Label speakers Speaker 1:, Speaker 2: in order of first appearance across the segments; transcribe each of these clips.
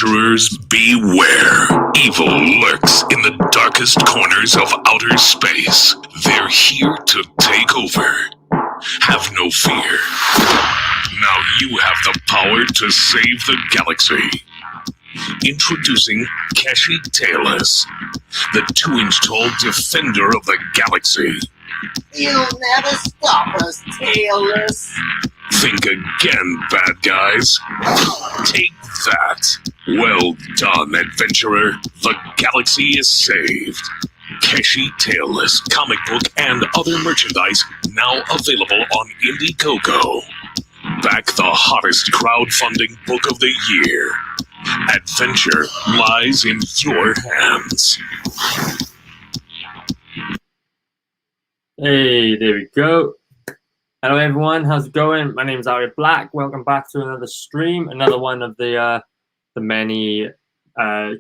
Speaker 1: Adventurers, beware. Evil lurks in the darkest corners of outer space. They're here to take over. Have no fear. Now you have the power to save the galaxy. Introducing Keshi Tailless, the 2-inch-tall defender of the galaxy.
Speaker 2: You'll never stop us, Tailless.
Speaker 1: Think again, bad guys. Take that. Well done, adventurer. The galaxy is saved. Keshi Tailless comic book and other merchandise now available on Indiegogo. Back the hottest crowdfunding book of the year. Adventure lies in your hands.
Speaker 3: Hey, there we go. Hello everyone, how's it going? My name is Aria Black. Welcome back to another stream, another one of the many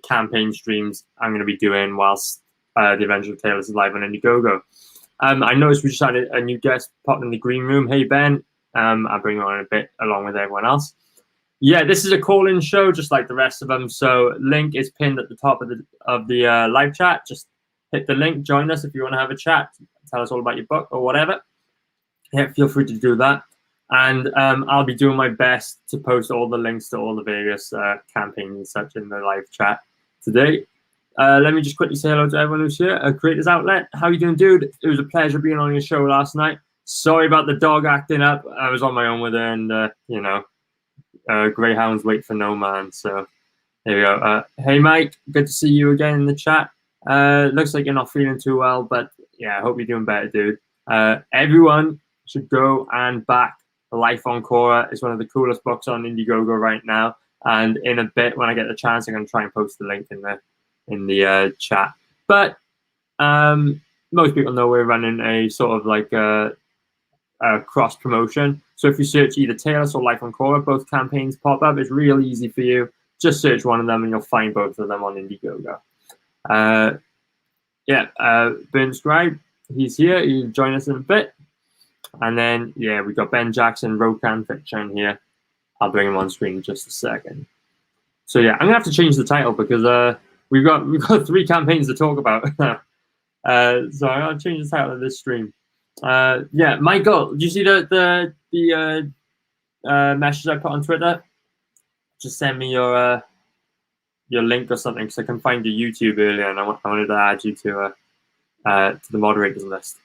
Speaker 3: campaign streams I'm going to be doing whilst the Adventure of Tailless is live on Indiegogo. I noticed we just had a new guest pop in the green room. Hey Ben, I'll bring you on in a bit along with everyone else. Yeah, this is a call-in show just like the rest of them. So link is pinned at the top of the live chat. Just hit the link, join us if you want to have a chat, tell us all about your book or whatever. Yeah, feel free to do that. And I'll be doing my best to post all the links to all the various campaigns and such in the live chat today. Let me just quickly say hello to everyone who's here. Creators Outlet, how you doing, dude? It was a pleasure being on your show last night. Sorry about the dog acting up. I was on my own with her, and greyhounds wait for no man. So there we go. Hey, Mike, good to see you again in the chat. Looks like you're not feeling too well, but yeah, I hope you're doing better, dude. Everyone should go and back Life on Korra. It's one of the coolest books on Indiegogo right now. And in a bit, when I get the chance, I'm going to try and post the link in the chat. But most people know we're running a sort of like a cross promotion. So if you search either Tailless or Life on Korra, both campaigns pop up. It's real easy for you. Just search one of them and you'll find both of them on Indiegogo. Ben Scribe, he's here. He'll join us in a bit. And then, yeah, we got Ben Jackson, Rokan Fiction here. I'll bring him on screen in just a second. So yeah, I'm gonna have to change the title because we've got 3 campaigns to talk about. So I'll change the title of this stream. Yeah, Michael, did you see the message I put on Twitter? Just send me your link or something because I can find your YouTube earlier, and I wanted to add you to the moderators list.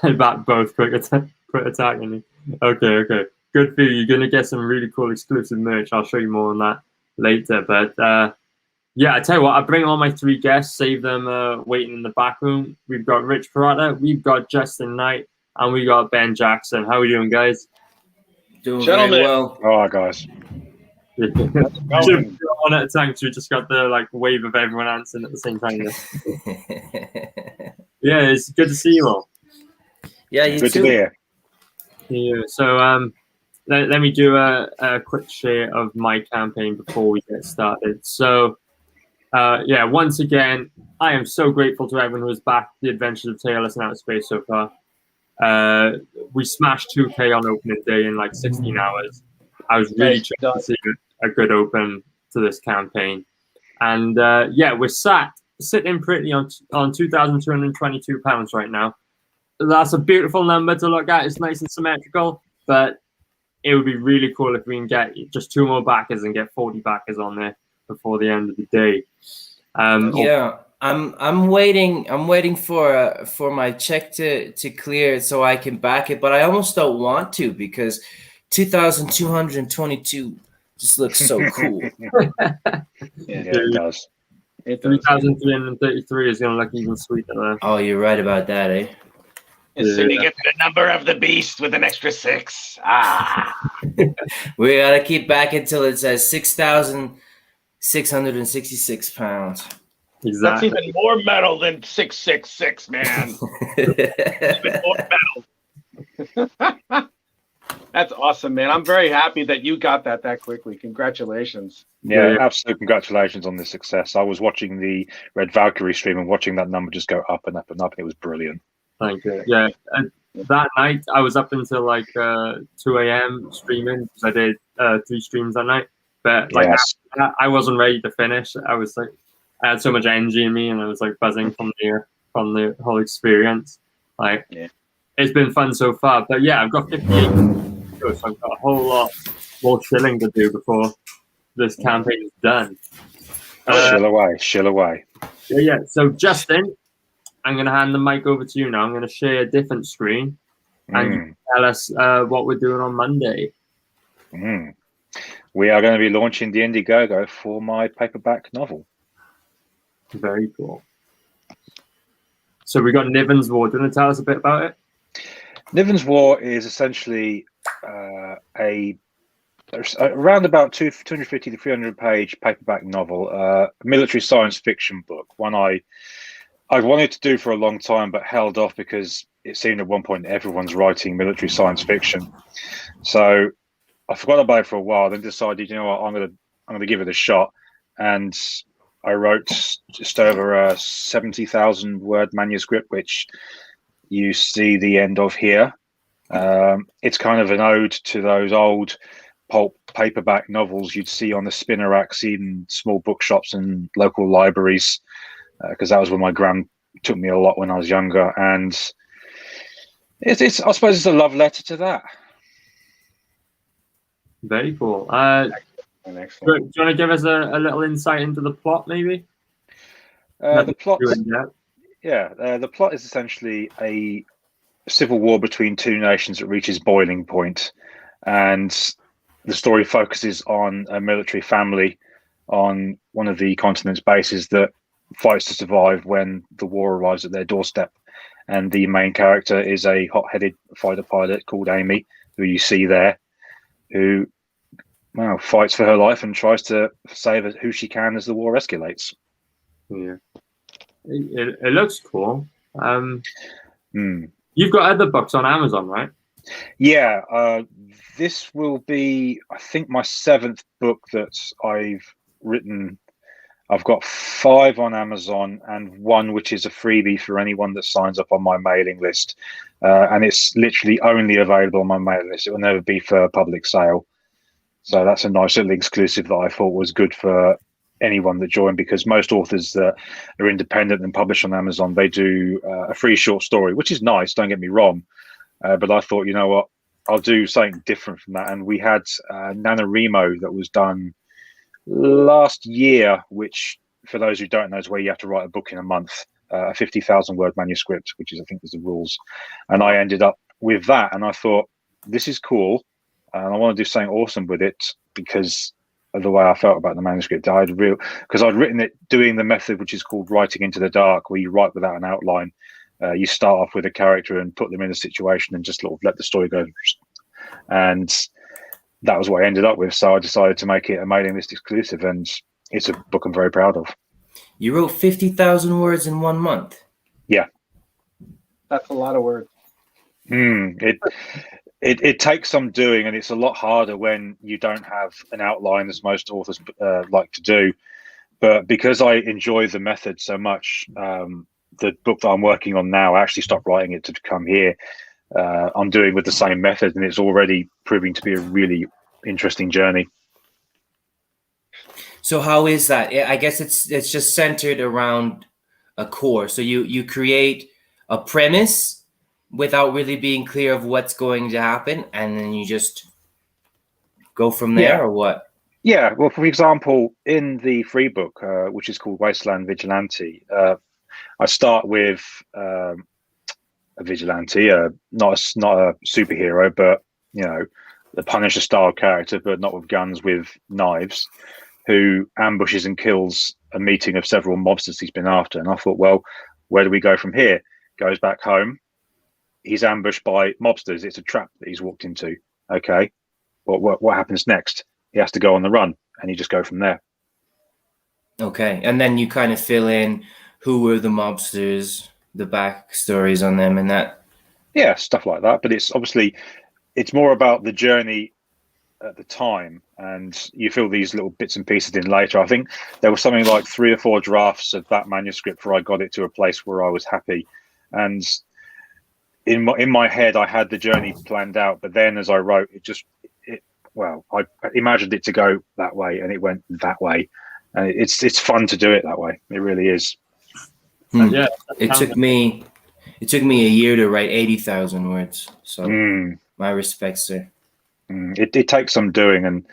Speaker 3: About both quick attacking me. Okay. Good for you. You're gonna get some really cool exclusive merch. I'll show you more on that later. But yeah, I tell you what, I'll bring all my 3 guests, save them waiting in the back room. We've got Rich Parada, we've got Justin Knight, and we got Ben Jackson. How are we doing, guys?
Speaker 4: Doing very well.
Speaker 5: All right, guys.
Speaker 3: One at a time, so we just got the wave of everyone answering at the same time. Yeah, it's good to see you all.
Speaker 4: Yeah, you
Speaker 5: good
Speaker 4: too.
Speaker 5: to be here.
Speaker 3: Yeah, so let me do a quick share of my campaign before we get started. So yeah, once again, I am so grateful to everyone who has backed the Adventures of Tailless in Outer Space so far. We smashed 2K on opening day in like 16 hours. I was really trying to see a good open to this campaign. And yeah, we're sitting pretty on £2,222 right now. That's a beautiful number to look at. It's nice and symmetrical, but it would be really cool if we can get just 2 more backers and get 40 backers on there before the end of the day.
Speaker 4: Yeah, I'm waiting for my check to clear so I can back it, but I almost don't want to because 2,222 just looks so cool.
Speaker 5: Yeah, it does.
Speaker 3: 3,333 is going to look even sweeter there.
Speaker 4: Oh, you're right about that, eh?
Speaker 6: And soon you get to the number of the beast with an extra 6.
Speaker 4: We gotta keep back until it says 6,666 pounds.
Speaker 3: Exactly.
Speaker 6: That's even more metal than 666, man. Even more metal. That's awesome, man. I'm very happy that you got that quickly. Congratulations.
Speaker 5: Yeah, absolute congratulations on this success. I was watching the Red Valkyrie stream and watching that number just go up and up and up, and it was brilliant.
Speaker 3: Thank you. Yeah, that night I was up until like 2 a.m. streaming because I did 3 streams that night, But like
Speaker 5: Yes.
Speaker 3: I wasn't ready to finish. I was like, I had so much energy in me, and I was like buzzing from the whole experience. Like,
Speaker 6: Yeah.
Speaker 3: it's been fun so far. But yeah, I've got 58. So I've got a whole lot more chilling to do before this campaign is done.
Speaker 5: Shill away.
Speaker 3: Yeah. So Justin, I'm going to hand the mic over to you now. I'm going to share a different screen, and you can tell us what we're doing on Monday.
Speaker 5: We are going to be launching the Indiegogo for my paperback novel.
Speaker 3: Very cool. So we got Niven's War. Do you want to tell us a bit about it?
Speaker 5: Niven's War is essentially around about 250 to 300 page paperback novel, a military science fiction book. One I wanted to do for a long time, but held off because it seemed at one point everyone's writing military science fiction. So I forgot about it for a while, then decided, you know what, I'm gonna give it a shot, and I wrote just over a 70,000 word manuscript, which you see the end of here. It's kind of an ode to those old pulp paperback novels you'd see on the spinner racks in small bookshops and local libraries, because that was where my gran took me a lot when I was younger, and it's I suppose it's a love letter to that.
Speaker 3: Very cool.
Speaker 6: Excellent.
Speaker 3: Do you want to give us a little insight into the plot, maybe?
Speaker 5: The plot,
Speaker 3: Yeah.
Speaker 5: the plot is essentially a civil war between two nations that reaches boiling point, and the story focuses on a military family on one of the continent's bases that fights to survive when the war arrives at their doorstep. And the main character is a hot-headed fighter pilot called Amy, who you see there, who fights for her life and tries to save who she can as the war escalates.
Speaker 3: Yeah. It looks cool. You've got other books on Amazon, right?
Speaker 5: Yeah, this will be, I think, my 7th book that I've written. I've got 5 on Amazon and 1 which is a freebie for anyone that signs up on my mailing list. And it's literally only available on my mailing list. It will never be for public sale. So that's a nice little exclusive that I thought was good for anyone that joined, because most authors that are independent and publish on Amazon, they do a free short story, which is nice, don't get me wrong. But I thought, you know what, I'll do something different from that. And we had NaNoWriMo that was done last year, which, for those who don't know, is where you have to write a book in a month, a 50,000 word manuscript, which is, I think, is the rules. And I ended up with that, and I thought, this is cool, and I want to do something awesome with it, because of the way I felt about the manuscript. Because I'd written it doing the method which is called writing into the dark, where you write without an outline. You start off with a character and put them in a situation and just sort of let the story go. And that was what I ended up with. So I decided to make it a mailing list exclusive, and it's a book I'm very proud of.
Speaker 4: You wrote 50,000 words in 1 month.
Speaker 5: Yeah.
Speaker 6: That's a lot of words.
Speaker 5: It takes some doing, and it's a lot harder when you don't have an outline, as most authors like to do. But because I enjoy the method so much, the book that I'm working on now, I actually stopped writing it to come here. I'm doing with the same method, and it's already proving to be a really interesting journey.
Speaker 4: So how is that? I guess it's just centered around a core. So you create a premise without really being clear of what's going to happen, and then you just go from there, or what?
Speaker 5: Yeah, well, for example, in the free book, which is called Wasteland Vigilante, I start with a vigilante, not a superhero, but, you know, the Punisher style character, but not with guns, with knives, who ambushes and kills a meeting of several mobsters he's been after. And I thought, well, where do we go from here? Goes back home. He's ambushed by mobsters. It's a trap that he's walked into. Okay, what happens next? He has to go on the run, and you just go from there.
Speaker 4: Okay, and then you kind of fill in who were the mobsters, the backstories on them, and that.
Speaker 5: Yeah, stuff like that. But it's obviously, it's more about the journey at the time, and you fill these little bits and pieces in later. I think there was something like 3 or 4 drafts of that manuscript before I got it to a place where I was happy. And in my head, I had the journey planned out, but then as I wrote, well, I imagined it to go that way, and it went that way, and it's fun to do it that way. It really is.
Speaker 3: Yeah,
Speaker 4: It took me a year to write 80,000 words. So my respects, sir.
Speaker 5: It takes some doing, and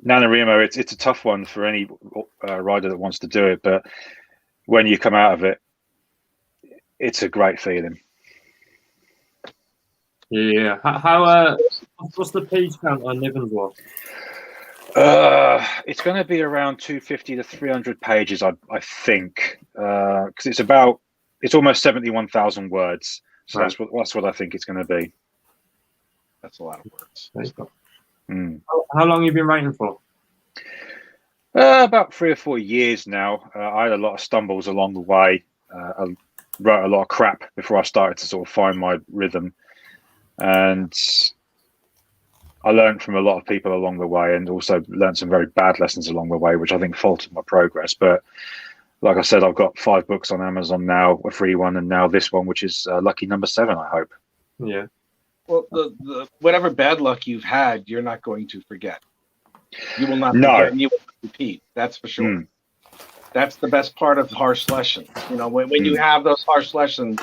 Speaker 5: NaNoWriMo, it's a tough one for any writer that wants to do it, but when you come out of it, it's a great feeling.
Speaker 3: Yeah. How what's the page count on Niven's?
Speaker 5: It's going to be around 250 to 300 pages, I think, because it's almost 71,000 words. So
Speaker 3: Right.
Speaker 5: that's what I think it's going to be.
Speaker 6: That's a lot of words.
Speaker 3: How long have you been writing for?
Speaker 5: About 3 or 4 years now. I had a lot of stumbles along the way. I wrote a lot of crap before I started to sort of find my rhythm, and I learned from a lot of people along the way, and also learned some very bad lessons along the way, which I think faltered my progress. But like I said, I've got 5 books on Amazon now, a free one, and now this one, which is lucky number 7, I hope.
Speaker 3: Yeah.
Speaker 6: Well, the whatever bad luck you've had, you're not going to forget. You will not
Speaker 5: No.
Speaker 6: forget, and you will not repeat. That's for sure. That's the best part of harsh lessons. You know, when you have those harsh lessons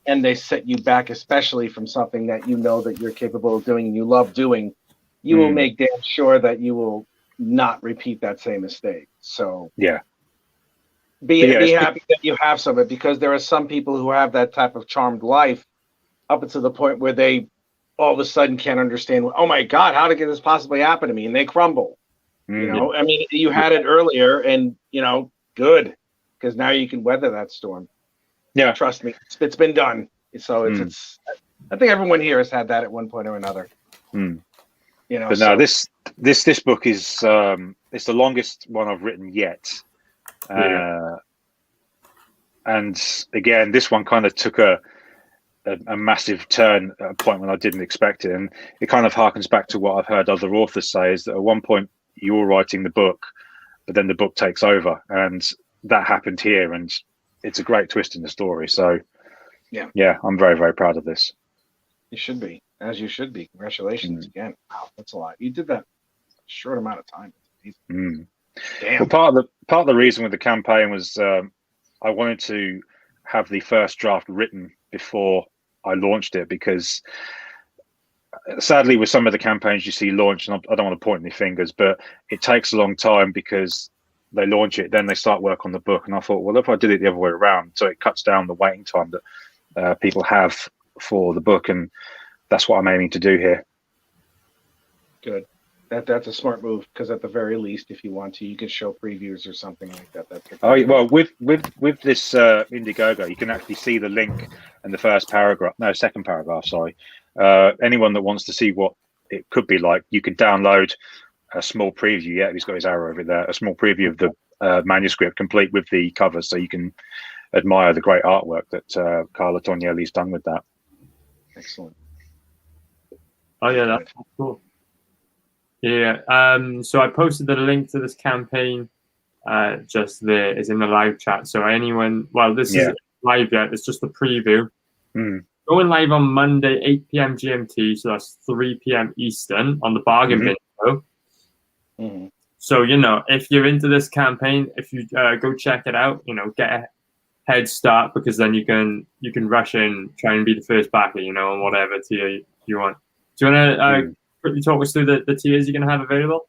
Speaker 6: and they set you back, especially from something that you know that you're capable of doing and you love doing, you will make damn sure that you will not repeat that same mistake. So
Speaker 5: Yeah.
Speaker 6: be happy that you have some of it, because there are some people who have that type of charmed life up until the point where they all of a sudden can't understand, oh my God, how did this possibly happen to me? And they crumble. You know, I mean, you had it earlier, and you know, good, because now you can weather that storm.
Speaker 5: Yeah.
Speaker 6: Trust me, it's been done. So it's I think everyone here has had that at one point or another. You know,
Speaker 5: But no, this book is it's the longest one I've written yet. And again, this one kind of took a massive turn at a point when I didn't expect it, and it kind of harkens back to what I've heard other authors say, is that at one point you're writing the book, but then the book takes over, and that happened here, and it's a great twist in the story. So yeah, I'm very, very proud of this.
Speaker 6: You should be, as you should be. Congratulations again. Wow, that's a lot. You did that in a short amount of time. Damn.
Speaker 5: Well, part of the reason with the campaign was I wanted to have the first draft written before I launched it, because sadly with some of the campaigns you see launched, and I don't want to point any fingers, but it takes a long time because they launch it, then they start work on the book. And I thought, well, if I did it the other way around, so it cuts down the waiting time that people have for the book, and that's what I'm aiming to do here.
Speaker 6: Good. That's a smart move, because at the very least, if you want to, you can show previews or something like that.
Speaker 5: Well, with this Indiegogo, you can actually see the link in the second paragraph. Sorry, anyone that wants to see what it could be like, you can download a small preview. Yeah, he's got his arrow over there. A small preview of the manuscript, complete with the covers, so you can admire the great artwork that Carla Tognelli's done with that.
Speaker 6: Excellent.
Speaker 3: Oh yeah, that's cool. Yeah. So I posted the link to this campaign just there. It's in the live chat. So anyone, well, this isn't live yet. It's just a preview. Going live on Monday, 8 p.m. GMT. So that's 3 p.m. Eastern on the bargain window. So, you know, if you're into this campaign, if you go check it out, you know, get a head start, because then you can rush in, try and be the first backer, you know, on whatever tier you want. Do you want to quickly talk us through the tiers you're going to have available?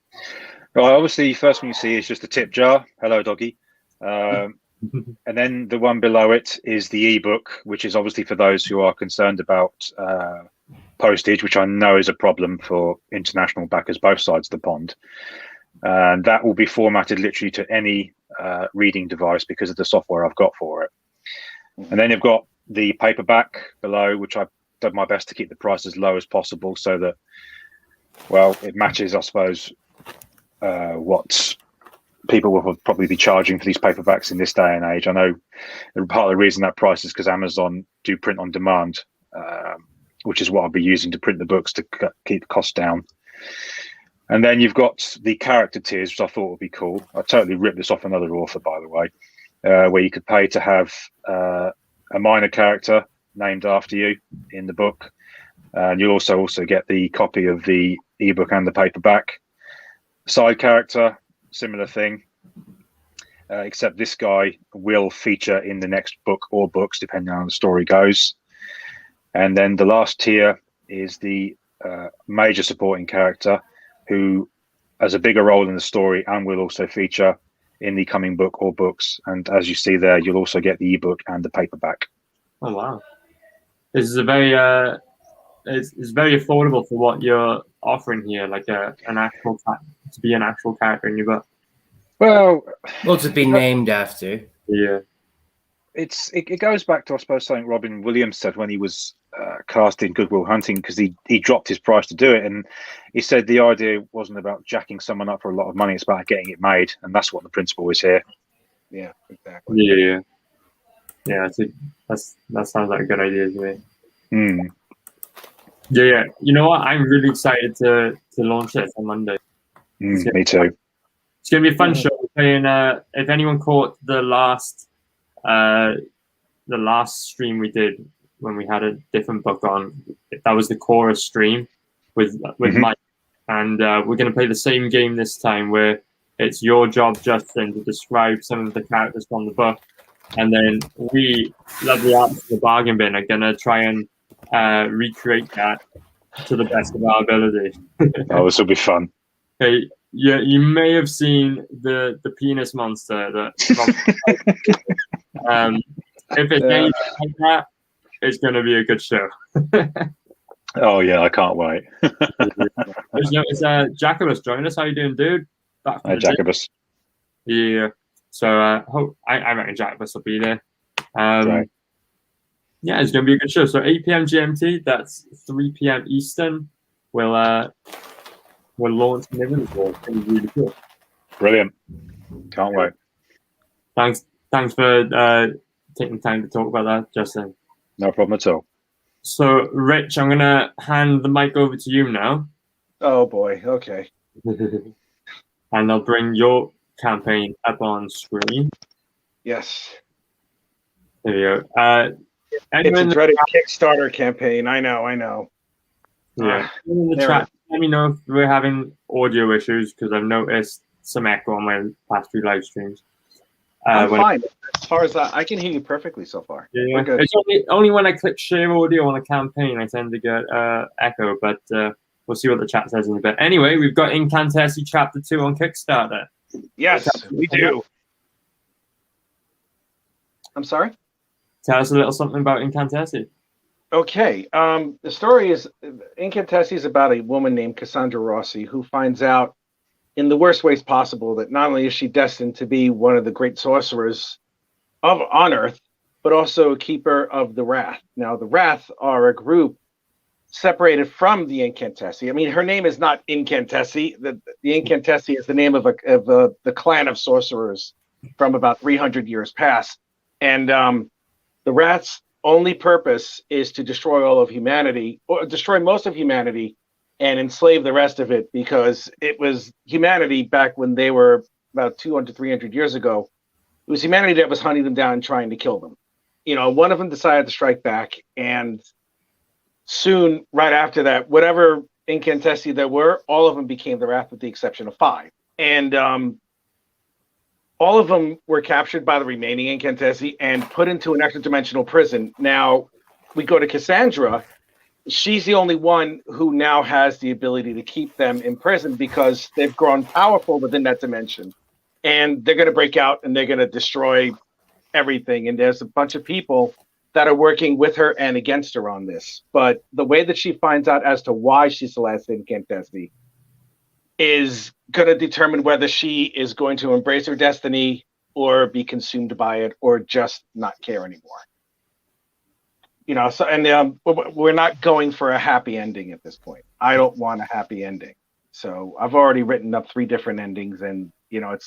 Speaker 5: Well, obviously, first one you see is just a tip jar. Hello, doggy. And then the one below it is the ebook, which is obviously for those who are concerned about postage, which I know is a problem for international backers, both sides of the pond. And that will be formatted literally to any reading device because of the software I've got for it. And then you've got the paperback below, which I've done my best to keep the price as low as possible, so that, well, it matches, I suppose, what people will probably be charging for these paperbacks in this day and age. I know part of the reason that price is because Amazon do print on demand, which is what I'll be using to print the books to keep the costs down. And then you've got the character tiers, which I thought would be cool. I totally ripped this off another author, by the way, where you could pay to have a minor character named after you in the book. And you'll also get the copy of the ebook and the paperback. Side character, similar thing, except this guy will feature in the next book or books, depending on how the story goes. And then the last tier is the major supporting character who has a bigger role in the story and will also feature in the coming book or books. And as you see there, you'll also get the ebook and the paperback.
Speaker 3: Oh wow, this is a very it's very affordable for what you're offering here, like an actual to be an actual character in your book.
Speaker 5: Well,
Speaker 4: to be named after.
Speaker 3: Yeah.
Speaker 5: It goes back to, I suppose, something Robin Williams said when he was cast in Good Will Hunting, because he dropped his price to do it, and he said the idea wasn't about jacking someone up for a lot of money, it's about getting it made, and that's what the principle is here.
Speaker 6: Yeah, exactly.
Speaker 3: Yeah. That sounds like a good idea to me.
Speaker 5: Mm.
Speaker 3: Yeah. You know what? I'm really excited to launch this on Monday.
Speaker 5: Me too.
Speaker 3: It's gonna be a fun show. We're playing. If anyone caught the last stream we did when we had a different book on, that was the chorus stream with Mike, and we're going to play the same game this time, where it's your job, Justin, to describe some of the characters from the book, and then we, lovely artists of the bargain bin, are going to try and recreate that to the best of our ability.
Speaker 5: Oh, this will be fun.
Speaker 3: Okay, you may have seen the penis monster that. If it's anything like that, it's going to be a good show.
Speaker 5: Oh yeah, I can't wait.
Speaker 3: It's Jacobus joining us. How you doing, dude?
Speaker 5: Hi, Jacobus.
Speaker 3: Yeah. So hope I reckon Jacobus will be there.
Speaker 5: Right.
Speaker 3: Yeah, it's going to be a good show. So 8 p.m. GMT. That's 3 p.m. Eastern. We'll launch Niven's War. It's going to be really cool.
Speaker 5: Brilliant. Can't wait.
Speaker 3: Thanks for taking time to talk about that, Justin.
Speaker 5: No problem at all.
Speaker 3: So, Rich, I'm going to hand the mic over to you now.
Speaker 6: Oh boy. Okay.
Speaker 3: And I'll bring your campaign up on screen.
Speaker 6: Yes.
Speaker 3: There you go.
Speaker 6: It's a dreaded Kickstarter campaign. I know.
Speaker 3: Yeah. In the chat, let me know if we're having audio issues, because I've noticed some echo on my past few live streams.
Speaker 6: I'm fine. As far as I can hear you perfectly so far.
Speaker 3: Yeah, it's only when I click share audio on a campaign I tend to get echo, but we'll see what the chat says in a bit. Anyway, we've got Incantessi Chapter 2 on Kickstarter.
Speaker 6: Yes, we do. I'm sorry?
Speaker 3: Tell us a little something about Incantessi.
Speaker 6: Okay. The story is Incantessi is about a woman named Cassandra Rossi who finds out in the worst ways possible that not only is she destined to be one of the great sorcerers on Earth, but also a keeper of the Wrath. Now, the Wrath are a group separated from the Incantessi. I mean, her name is not Incantessi. The Incantessi is the name of the clan of sorcerers from about 300 years past. And the Wrath's only purpose is to destroy all of humanity, or destroy most of humanity, and enslave the rest of it, because it was humanity back when they were about 200, 300 years ago. It was humanity that was hunting them down and trying to kill them. You know, one of them decided to strike back, and soon, right after that, whatever Incantessi there were, all of them became the Wrath with the exception of 5. And all of them were captured by the remaining Incantessi and put into an extra-dimensional prison. Now, we go to Cassandra. She's the only one who now has the ability to keep them in prison, because they've grown powerful within that dimension. And they're going to break out and they're going to destroy everything. And there's a bunch of people that are working with her and against her on this. But the way that she finds out as to why she's the last Incantessi is going to determine whether she is going to embrace her destiny or be consumed by it, or just not care anymore. You know, so, and we're not going for a happy ending at this point. I don't want a happy ending. So I've already written up 3 different endings, and you know,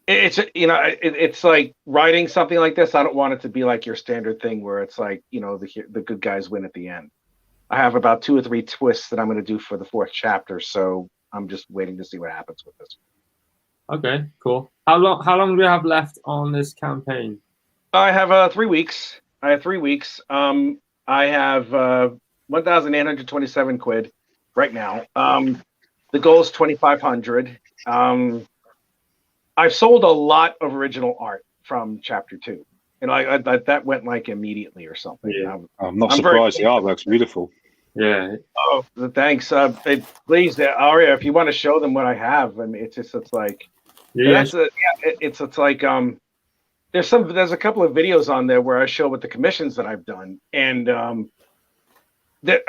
Speaker 6: it's like writing something like this. I don't want it to be like your standard thing where it's like, you know, the good guys win at the end. I have about 2 or 3 twists that I'm going to do for the 4th chapter, so I'm just waiting to see what happens with this.
Speaker 3: Okay, cool. How long do we have left on this campaign?
Speaker 6: I have 3 weeks. I have 3 weeks. I have 1,827 quid right now. The goal is 2,500. I've sold a lot of original art from chapter 2. You know, I that went like immediately or something.
Speaker 3: Yeah.
Speaker 5: I'm not
Speaker 6: I'm very
Speaker 5: surprised. The artwork's beautiful.
Speaker 3: Yeah.
Speaker 6: Oh, thanks. Please, Aria, if you want to show them what I have, I mean, it's like
Speaker 3: Yeah.
Speaker 6: it's like there's a couple of videos on there where I show what the commissions that I've done, and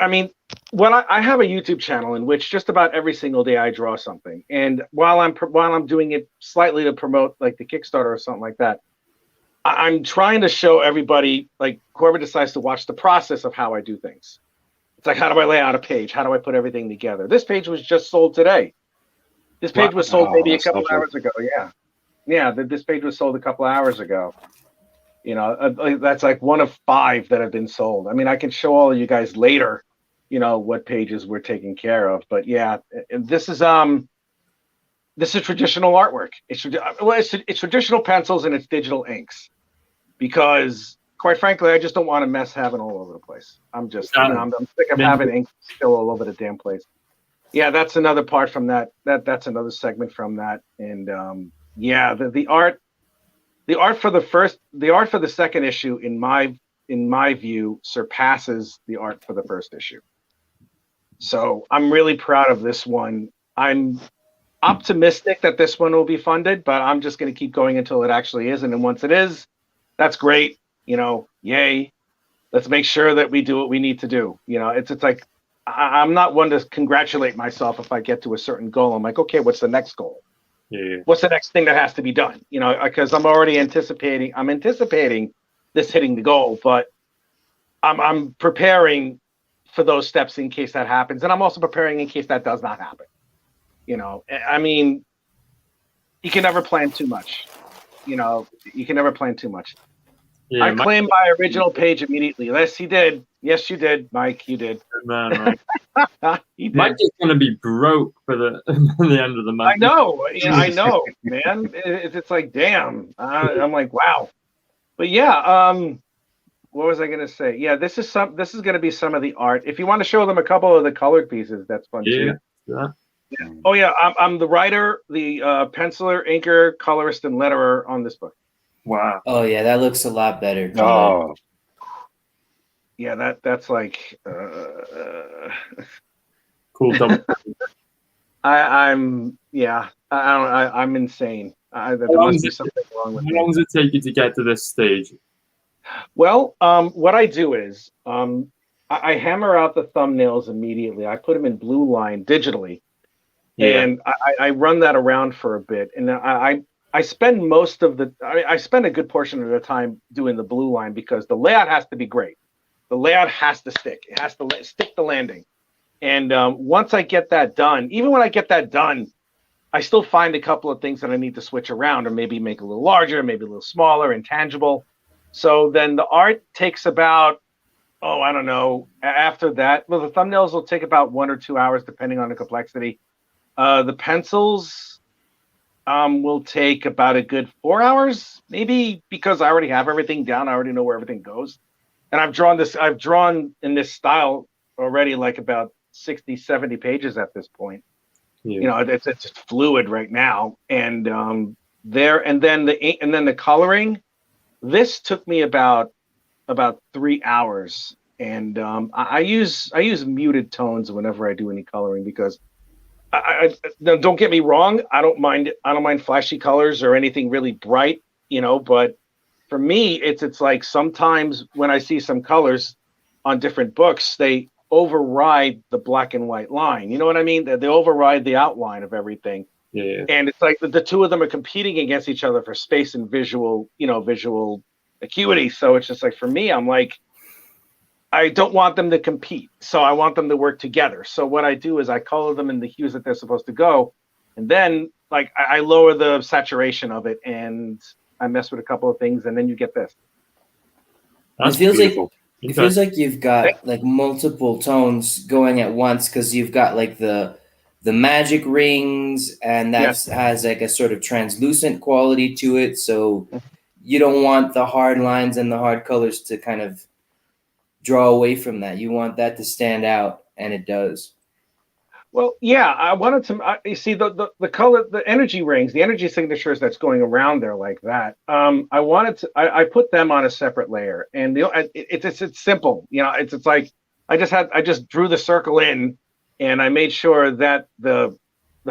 Speaker 6: I mean, when I have a YouTube channel in which just about every single day I draw something, and while I'm doing it slightly to promote like the Kickstarter or something like that, I'm trying to show everybody, like whoever decides to watch, the process of how I do things. It's like, how do I lay out a page? How do I put everything together? This page was just sold today. This page was sold maybe a couple hours ago. Yeah. This page was sold a couple hours ago. You know, that's like one of 5 that have been sold. I mean, I can show all of you guys later, you know, what pages we're taking care of. But yeah, this is traditional artwork. It's traditional pencils and it's digital inks, because quite frankly, I just don't want to mess having all over the place. I'm just, I'm sick of having ink still all over the damn place. Yeah, that's another part from that. That's another segment from that. And yeah, the art for the second issue, in my view, surpasses the art for the first issue. So I'm really proud of this one. I'm optimistic that this one will be funded, but I'm just going to keep going until it actually is. And then once it is, that's great. You know, yay. Let's make sure that we do what we need to do. You know, it's like, I'm not one to congratulate myself if I get to a certain goal. I'm like, okay, what's the next goal?
Speaker 3: Yeah.
Speaker 6: What's the next thing that has to be done? You know, because I'm anticipating this hitting the goal, but I'm preparing for those steps in case that happens. And I'm also preparing in case that does not happen. You know, I mean, you can never plan too much. You know, you can never plan too much.
Speaker 3: Yeah,
Speaker 6: I claimed my original page immediately. Yes, he did. Yes, you did, Mike. You did.
Speaker 3: Man,
Speaker 6: He did.
Speaker 3: Mike is going to be broke for the the end of the month.
Speaker 6: I know. Yeah, I know, man. It's like, damn. I'm like, wow. But yeah, what was I going to say? Yeah, this is going to be some of the art. If you want to show them a couple of the colored pieces, that's fun too.
Speaker 3: Yeah.
Speaker 6: Yeah. Oh yeah, I'm the writer, the penciler, inker, colorist, and letterer on this book.
Speaker 3: Wow.
Speaker 4: Oh yeah, that looks a lot better.
Speaker 5: Oh,
Speaker 6: Yeah, that's like
Speaker 3: Cool. Double.
Speaker 6: I'm insane. There must be something wrong with
Speaker 3: How
Speaker 6: me.
Speaker 3: long does it take you to get to this stage?
Speaker 6: Well, what I do is I hammer out the thumbnails immediately. I put them in blue line digitally, and I run that around for a bit, and I spend I spend a good portion of the time doing the blue line because the layout has to be great. The layout has to stick. It has to stick the landing. And once I get that done, even when I get that done, I still find a couple of things that I need to switch around or maybe make a little larger, maybe a little smaller, intangible. So then the art takes about, I don't know, after that, well, the thumbnails will take about 1 or 2 hours, depending on the complexity. The pencils will take about a good 4 hours, maybe, because I already have everything down. I already know where everything goes. And I've drawn in this style already like about 60, 70 pages at this point.
Speaker 3: Yeah.
Speaker 6: You know, it's fluid right now. And then the coloring, this took me about 3 hours. And I use muted tones whenever I do any coloring because don't get me wrong, I don't mind flashy colors or anything really bright, you know, but for me, it's like sometimes when I see some colors on different books, they override the black and white line. You know what I mean? They override the outline of everything.
Speaker 3: Yeah.
Speaker 6: And it's like the two of them are competing against each other for space and visual acuity. So it's just like, for me, I'm like, I don't want them to compete. So I want them to work together. So what I do is I color them in the hues that they're supposed to go. And then like I lower the saturation of it and I mess with a couple of things, and then you get this.
Speaker 3: That's
Speaker 4: It feels
Speaker 3: beautiful.
Speaker 4: It feels like you've got like multiple tones going at once because you've got like the magic rings, and that has like a sort of translucent quality to it. So you don't want the hard lines and the hard colors to kind of draw away from that. You want that to stand out, and it does.
Speaker 6: Well, yeah, I wanted to. You see the color, the energy rings, the energy signatures that's going around there like that. I wanted to. I put them on a separate layer, and it's simple. You know, it's like I just drew the circle in, and I made sure that the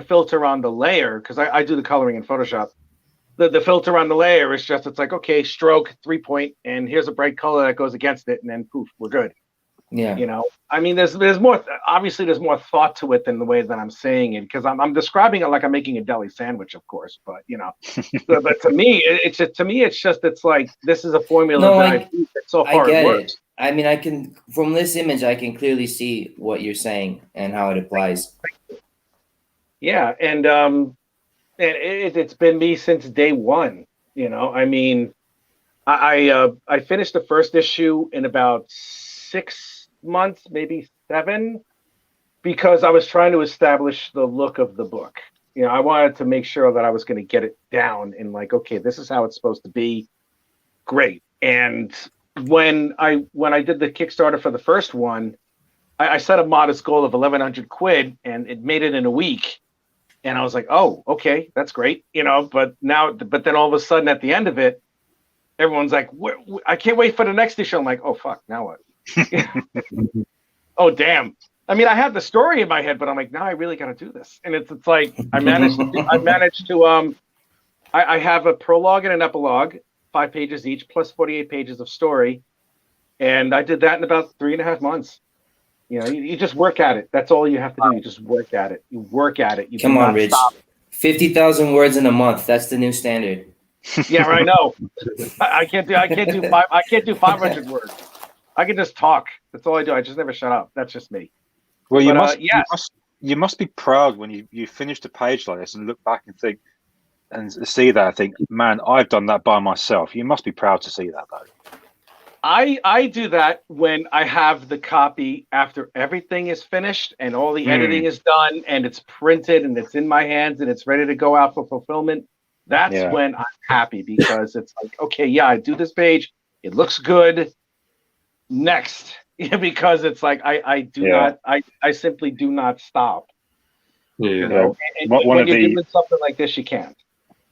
Speaker 6: filter on the layer, because I do the coloring in Photoshop. The filter on the layer is just, it's like, okay, stroke, 3-point, and here's a bright color that goes against it, and then poof, we're good.
Speaker 4: Yeah.
Speaker 6: You know, I mean, there's more, obviously there's more thought to it than the way that I'm saying it, because I'm describing it like I'm making a deli sandwich, of course, but you know, but to me, it's like, this is a formula that so far
Speaker 4: I get
Speaker 6: it works.
Speaker 4: it. I mean, from this image, I can clearly see what you're saying and how it applies.
Speaker 6: Yeah. And it's been me since day one. You know, I mean, I finished the first issue in about 6 months, maybe 7, because I was trying to establish the look of the book. You know, I wanted to make sure that I was going to get it down and like, okay, this is how it's supposed to be. Great. And when I did the Kickstarter for the first one, I set a modest goal of 1,100 quid, and it made it in a week. And I was like, oh, okay, that's great, you know. But then all of a sudden, at the end of it, everyone's like, I can't wait for the next issue. I'm like, oh fuck, now what? Oh damn. I mean, I had the story in my head, but I'm like, now I really got to do this. And it's like I managed to I have a prologue and an epilogue, 5 pages each, plus 48 pages of story, and I did that in about 3.5 months. You know, you just work at it. That's all you have to do. You just work at it. You work at it. You
Speaker 4: Come on, Rich. 50,000 words in a month. That's the new standard.
Speaker 6: Yeah, I know. I can't do 500 words. I can just talk. That's all I do. I just never shut up. That's just me.
Speaker 5: Well,
Speaker 6: you
Speaker 5: must be proud when you finish a page like this and look back and think and see that. I think, man, I've done that by myself. You must be proud to see that, though.
Speaker 6: I do that when I have the copy after everything is finished and all the editing is done and it's printed and it's in my hands and it's ready to go out for fulfillment. That's when I'm happy, because it's like, okay, yeah, I do this page. It looks good. Next. Because it's like I simply do not stop.
Speaker 3: Yeah.
Speaker 6: You know? And when you're doing something like this, you can't.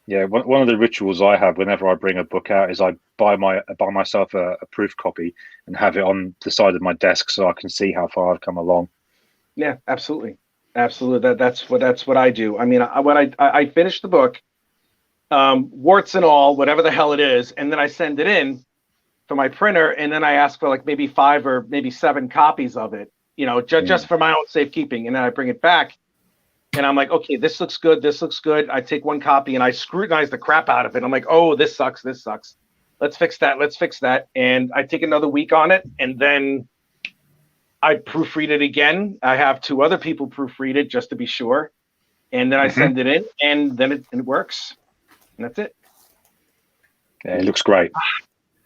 Speaker 5: Yeah, one of the rituals I have whenever I bring a book out is I buy myself a proof copy and have it on the side of my desk so I can see how far I've come along.
Speaker 6: Yeah, absolutely. That's what I do. I mean, when I finish the book, warts and all, whatever the hell it is, and then I send it in for my printer, and then I ask for like maybe 5 or maybe 7 copies of it, you know, just for my own safekeeping, and then I bring it back. And I'm like, okay, this looks good. This looks good. I take 1 copy and I scrutinize the crap out of it. I'm like, oh, this sucks. This sucks. Let's fix that. Let's fix that. And I take another week on it. And then I proofread it again. I have 2 other people proofread it just to be sure. And then I send it in, and then it works. And that's it.
Speaker 5: Yeah, it looks great.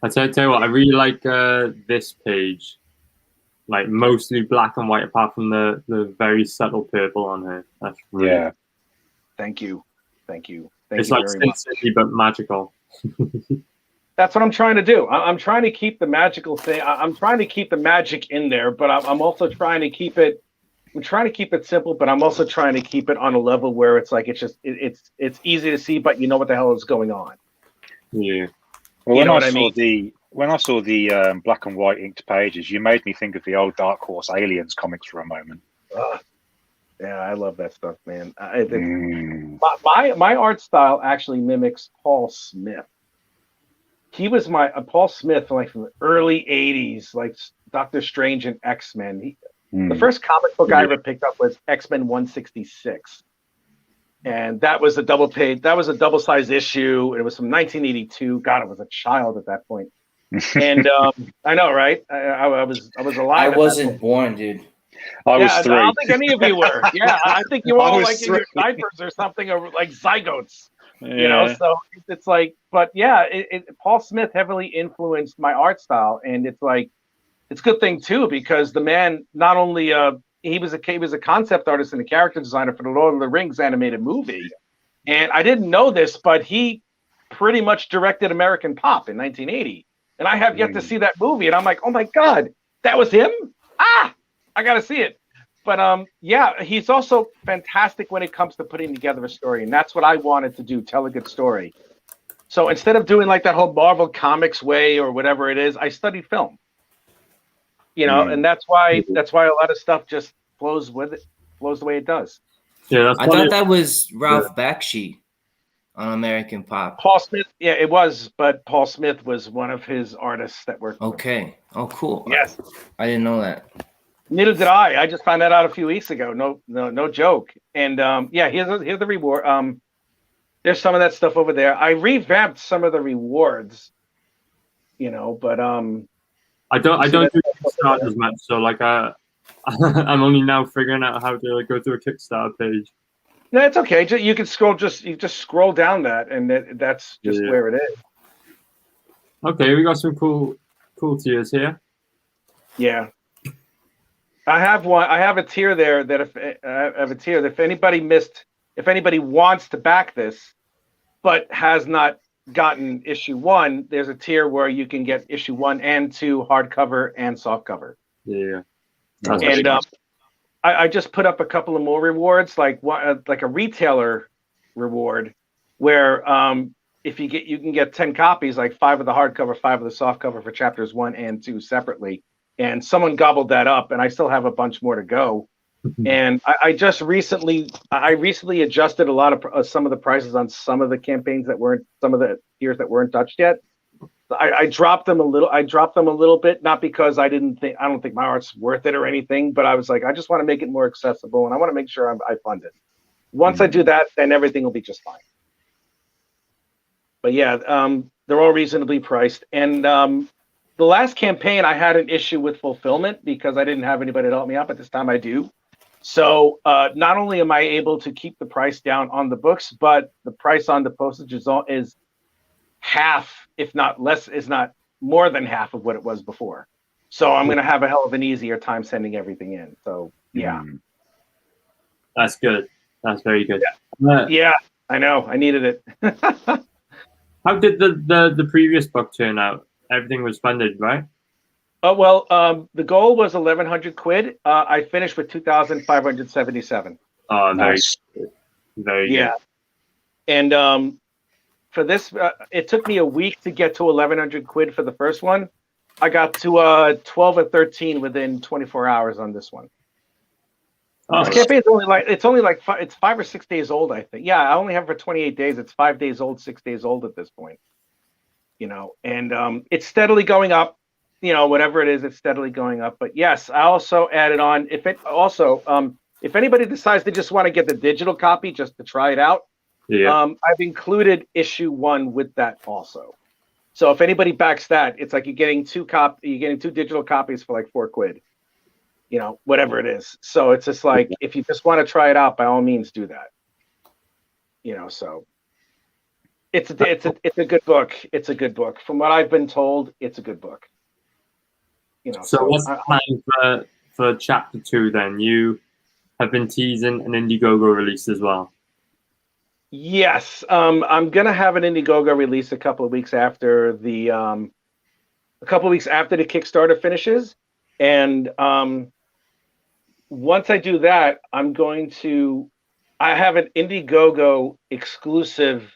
Speaker 3: I tell you what, I really like this page. Like mostly black and white, apart from the very subtle purple on her. That's really,
Speaker 6: Thank you. Thank
Speaker 3: it's
Speaker 6: you
Speaker 3: like
Speaker 6: very much.
Speaker 3: City, but magical.
Speaker 6: That's what I'm trying to do. I'm trying to keep the magical thing. I'm trying to keep the magic in there, but I'm also trying to keep it. I'm trying to keep it simple, but I'm also trying to keep it on a level where it's like it's easy to see, but you know what the hell is going on.
Speaker 3: Yeah.
Speaker 5: Well,
Speaker 6: You know what I mean?
Speaker 5: When I saw the black and white inked pages, you made me think of the old Dark Horse Aliens comics for a moment.
Speaker 6: Yeah, I love that stuff, man. My art style actually mimics Paul Smith. He was Paul Smith, like from the early '80s, like Doctor Strange and X-Men. The first comic book I ever picked up was X-Men 166. And that was a double-sized issue. It was from 1982. God, I was a child at that point. And I know, right? I was alive.
Speaker 4: I wasn't born, dude.
Speaker 5: I was 3.
Speaker 6: I don't think any of you were. Yeah, I think you were all like in your diapers or something, or like zygotes.
Speaker 5: Yeah.
Speaker 6: You know, so it's like, but yeah, Paul Smith heavily influenced my art style, and it's like, it's a good thing too, because the man not only he was a concept artist and a character designer for the Lord of the Rings animated movie, and I didn't know this, but he pretty much directed American Pop in 1980. And I have yet to see that movie, and I'm like, oh my God, That was him? Ah, I gotta see it. But yeah, he's also fantastic when it comes to putting together a story, and that's what I wanted to do, tell a good story. So instead of doing like that whole Marvel Comics way or whatever it is, I studied film. And that's why a lot of stuff just flows with it, flows the way it does.
Speaker 3: Yeah, that's
Speaker 4: I thought that was Ralph Bakshi on American Pop.
Speaker 6: Paul Smith, yeah, it was, but Paul Smith was one of his artists that worked.
Speaker 4: Okay. Oh, cool.
Speaker 6: Yes.
Speaker 4: I didn't know that.
Speaker 6: Neither did I. I just found that out a few weeks ago. No joke. And yeah, here's the reward. There's some of that stuff over there. I revamped some of the rewards, but
Speaker 3: I don't do Kickstarter as much, so like I'm only now figuring out how to go to a Kickstarter page.
Speaker 6: No, it's okay. You can just scroll down that, and that's just where it is.
Speaker 3: Okay, we got some cool tiers here.
Speaker 6: Yeah, I have one. I have a tier there that if anybody wants to back this, but has not gotten issue 1, there's a tier where you can get issue 1 and 2 hardcover and softcover.
Speaker 3: Yeah,
Speaker 6: and I just put up a couple of more rewards, like a retailer reward, where if you can get 10 copies, like 5 of the hardcover, 5 of the softcover for chapters 1 and 2 separately. And someone gobbled that up, and I still have a bunch more to go. And I recently adjusted a lot of some of the prices on some of the campaigns some of the tiers that weren't touched yet. I dropped them a little bit, not because I don't think my art's worth it or anything, but I was like, I just want to make it more accessible, and I want to make sure I fund it. Once I do that, then everything will be just fine. But yeah, they're all reasonably priced. And the last campaign, I had an issue with fulfillment because I didn't have anybody to help me out, but this time I do. So not only am I able to keep the price down on the books, but the price on the postage is half, if not less, is not more than half of what it was before. So I'm going to have a hell of an easier time sending everything in. So yeah.
Speaker 3: That's good. That's very good.
Speaker 6: Yeah, I know. I needed it.
Speaker 3: How did the previous book turn out? Everything was funded, right?
Speaker 6: Oh, well, the goal was 1,100 quid. I finished with 2,577.
Speaker 3: Oh,
Speaker 5: Nice.
Speaker 3: Very good.
Speaker 6: Yeah. And for this, it took me a week to get to 1,100 quid for the first one. I got to 12 or 13 within 24 hours on this one.
Speaker 3: Oh,
Speaker 6: This campaign is only like 5 or 6 days old, I think. Yeah, I only have it for 28 days. It's 5 days old, 6 days old at this point. And it's steadily going up. Whatever it is, it's steadily going up. But yes, I also added on. If anybody decides they just want to get the digital copy just to try it out, I've included issue 1 with that also. So if anybody backs that, it's like you're getting two digital copies for like 4 quid. Whatever it is. So it's just like, if you just want to try it out, by all means do that. So it's a good book. It's a good book. From what I've been told, it's a good book.
Speaker 3: So what's the plan for chapter 2 then? You have been teasing an Indiegogo release as well.
Speaker 6: Yes. I'm gonna have an Indiegogo release a couple of weeks after the Kickstarter finishes. And once I do that, I have an Indiegogo exclusive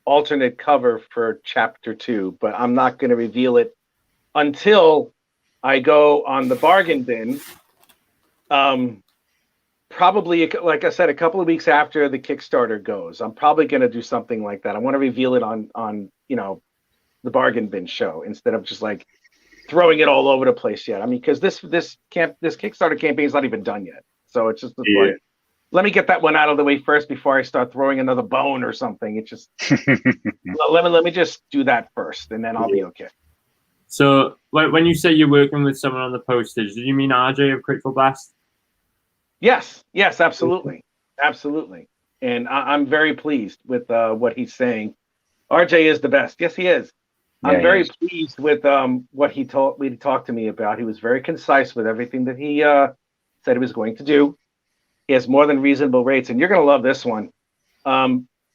Speaker 6: alternate cover for chapter 2, but I'm not going to reveal it until I go on the bargain bin. Probably, like I said, a couple of weeks after the Kickstarter goes. I'm probably going to do something like that. I want to reveal it on the bargain bin show instead of just like throwing it all over the place yet. I mean, because this Kickstarter campaign is not even done yet, so it's just like, let me get that one out of the way first before I start throwing another bone or something. It just let me just do that first, and then I'll be okay.
Speaker 3: So when you say you're working with someone on the postage, do you mean RJ of Critical Blast?
Speaker 6: Yes, absolutely, absolutely. And I'm very pleased with what he's saying. RJ is the best. Yes, he is. I'm very pleased with what he talked to me about. He was very concise with everything that he said he was going to do. He has more than reasonable rates, and you're going to love this one.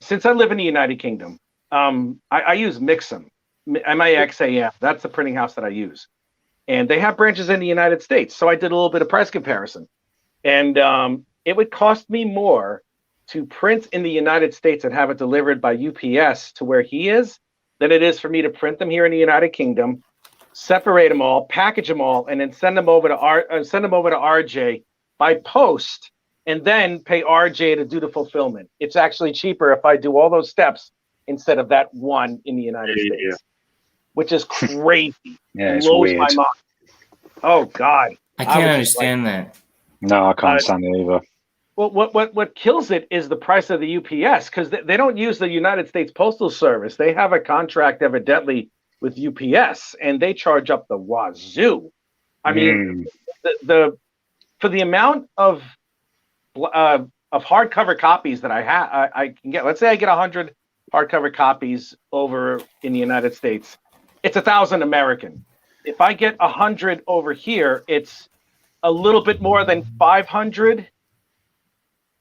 Speaker 6: Since I live in the United Kingdom, I use Mixam, MIXAM. That's the printing house that I use. and they have branches in the United States. So I did a little bit of price comparison, and it would cost me more to print in the United States and have it delivered by UPS to where he is than it is for me to print them here in the United Kingdom, separate them all, package them all, and then send them over to RJ by post, and then pay RJ to do the fulfillment. It's actually cheaper if I do all those steps instead of that one in the United States, which is crazy.
Speaker 5: Yeah, it's
Speaker 6: blows
Speaker 5: weird.
Speaker 6: my mind. Oh God,
Speaker 4: I can't
Speaker 6: was just
Speaker 4: understand that.
Speaker 5: No, I can't stand it either.
Speaker 6: Well, what kills it is the price of the UPS, because they don't use the United States Postal Service. They have a contract evidently with UPS, and they charge up the wazoo. I mean, the for the amount of hardcover copies that I can get. Let's say I get 100 hardcover copies over in the United States. It's 1,000 American. If I get 100 over here, it's a little bit more than 500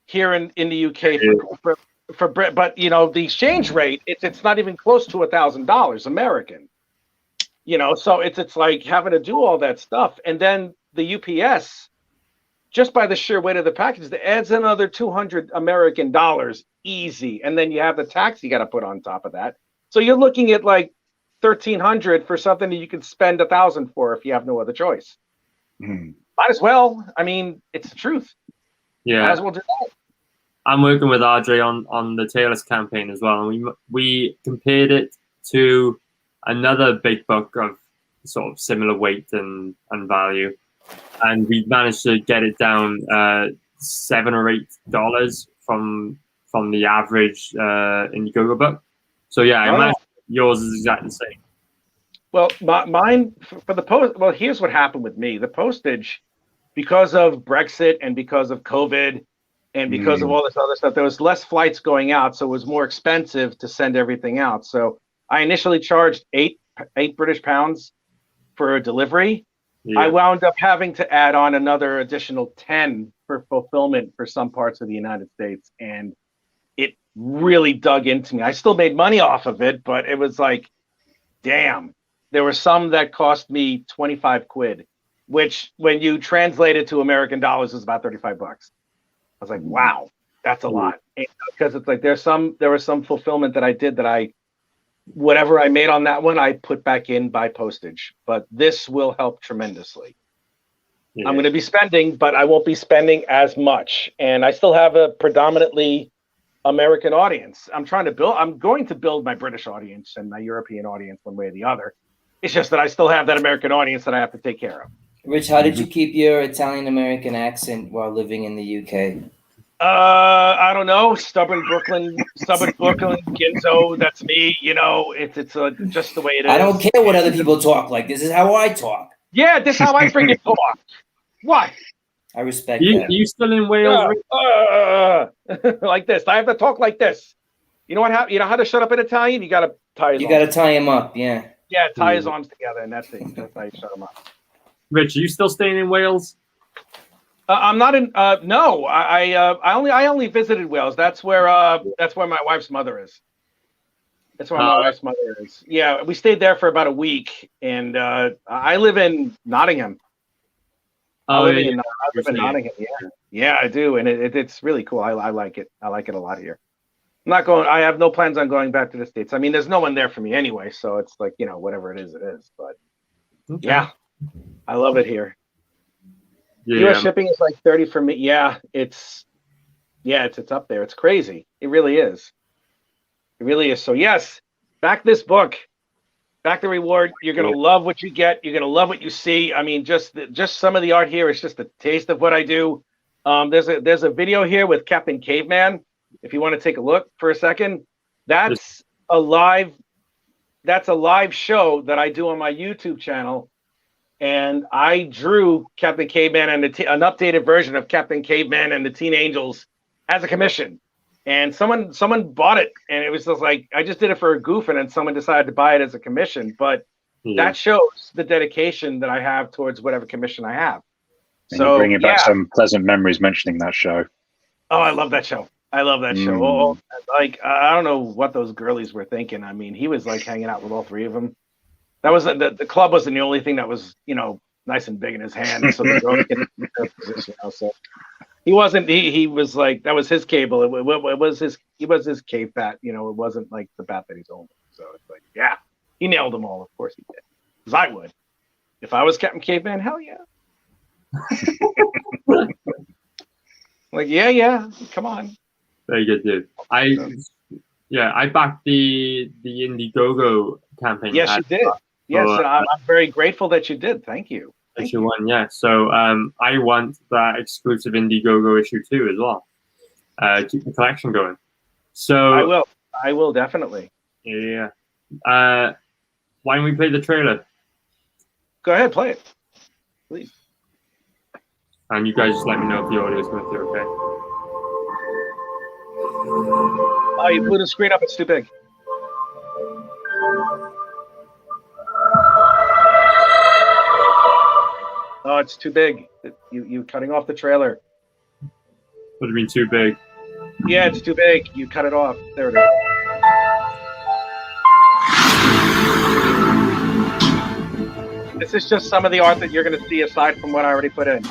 Speaker 6: here in the UK for but you know, the exchange rate, it's not even close to $1,000 American. You know, so it's like having to do all that stuff, and then the UPS, just by the sheer weight of the package, that adds another $200 American dollars easy, and then you have the tax you got to put on top of that. So you're looking at like $1,300 for something that you could spend $1,000 for if you have no other choice. Might as well. I mean, it's the truth.
Speaker 3: Yeah.
Speaker 6: Might as well do that.
Speaker 3: I'm working with RJ on the Tailless campaign as well, and we compared it to another big book of sort of similar weight and value, and we managed to get it down $7 or $8 from the average Indiegogo book. So yeah, I imagine yours is exactly the same.
Speaker 6: Well, mine for the post. Well, here's what happened with me: the postage, because of Brexit and because of COVID. And because of all this other stuff, there was less flights going out, so it was more expensive to send everything out. So I initially charged eight British pounds for a delivery. Yeah. I wound up having to add on another additional 10 for fulfillment for some parts of the United States, and it really dug into me. I still made money off of it, but it was like, damn. There were some that cost me 25 quid, which when you translate it to American dollars is about $35. I was like, wow, that's a lot. Because it's like there was some fulfillment that I did that whatever I made on that one, I put back in by postage. But this will help tremendously. Yeah. I'm going to be spending, but I won't be spending as much. And I still have a predominantly American audience. I'm going to build my British audience and my European audience one way or the other. It's just that I still have that American audience that I have to take care of.
Speaker 4: Rich, how did you keep your Italian-American accent while living in the UK?
Speaker 6: I don't know. Stubborn Brooklyn, Ginzo. That's me. You know, it's just the way it is.
Speaker 4: I don't care what other people talk like. This is how I talk.
Speaker 6: Yeah, this is how I freaking talk. What?
Speaker 4: I respect that.
Speaker 3: You still in Wales?
Speaker 6: Like this. I have to talk like this. You know what? You know how to shut up in Italian? You got to tie his arms.
Speaker 4: You got to tie him up. Yeah.
Speaker 6: Yeah, tie his arms together, and that's it. That's how you shut him up.
Speaker 3: Rich, are you still staying in Wales?
Speaker 6: I'm not in. No, I only visited Wales. That's where my wife's mother is. That's where my wife's mother is. Yeah, we stayed there for about a week, and I live in Nottingham. I live in Nottingham. Yeah, I do, and it's really cool. I like it. I like it a lot here. I'm not going. I have no plans on going back to the States. I mean, there's no one there for me anyway, so it's like, you know, whatever it is, it is. But yeah. I love it here. Yeah. US shipping is like 30 for me. Yeah, it's up there. It's crazy. It really is. It really is. So yes, back this book, back the reward. You're gonna love what you get. You're gonna love what you see. I mean, just some of the art here is just a taste of what I do. There's a video here with Captain Caveman. If you want to take a look for a second, that's a live show that I do on my YouTube channel. And I drew Captain Caveman and an updated version of Captain Caveman and the Teen Angels as a commission. And someone bought it, and it was just like, I just did it for a goof, and then someone decided to buy it as a commission. But that shows the dedication that I have towards whatever commission I have.
Speaker 5: And so bringing back some pleasant memories mentioning that show.
Speaker 6: Oh, I love that show. show. Oh, like, I don't know what those girlies were thinking. I mean, he was like hanging out with all three of them. That was the club wasn't the only thing that was, nice and big in his hand. So the road gets in that position, so he wasn't. He was like, that was his cable. It was his. He was his cave bat. It wasn't like the bat that he's holding. So it's like, yeah, he nailed them all. Of course he did. Because I would, if I was Captain Caveman. Hell yeah. Like, yeah, come on.
Speaker 3: Very good, dude. I backed the Indiegogo campaign.
Speaker 6: Yes, you did. Yes, and I'm very grateful that you did. Thank you.
Speaker 3: Issue 1, yeah. So I want that exclusive Indiegogo issue 2 as well. Keep the collection going. So
Speaker 6: I will definitely.
Speaker 3: Yeah. Why don't we play the trailer?
Speaker 6: Go ahead, play it, please.
Speaker 3: And you guys just let me know if the audio is going through, okay?
Speaker 6: Oh, you blew the screen up. It's too big. Oh, it's too big. You cutting off the trailer.
Speaker 3: What do you mean too big?
Speaker 6: Yeah, it's too big. You cut it off. There it is. This is just some of the art that you're going to see aside from what I already put in.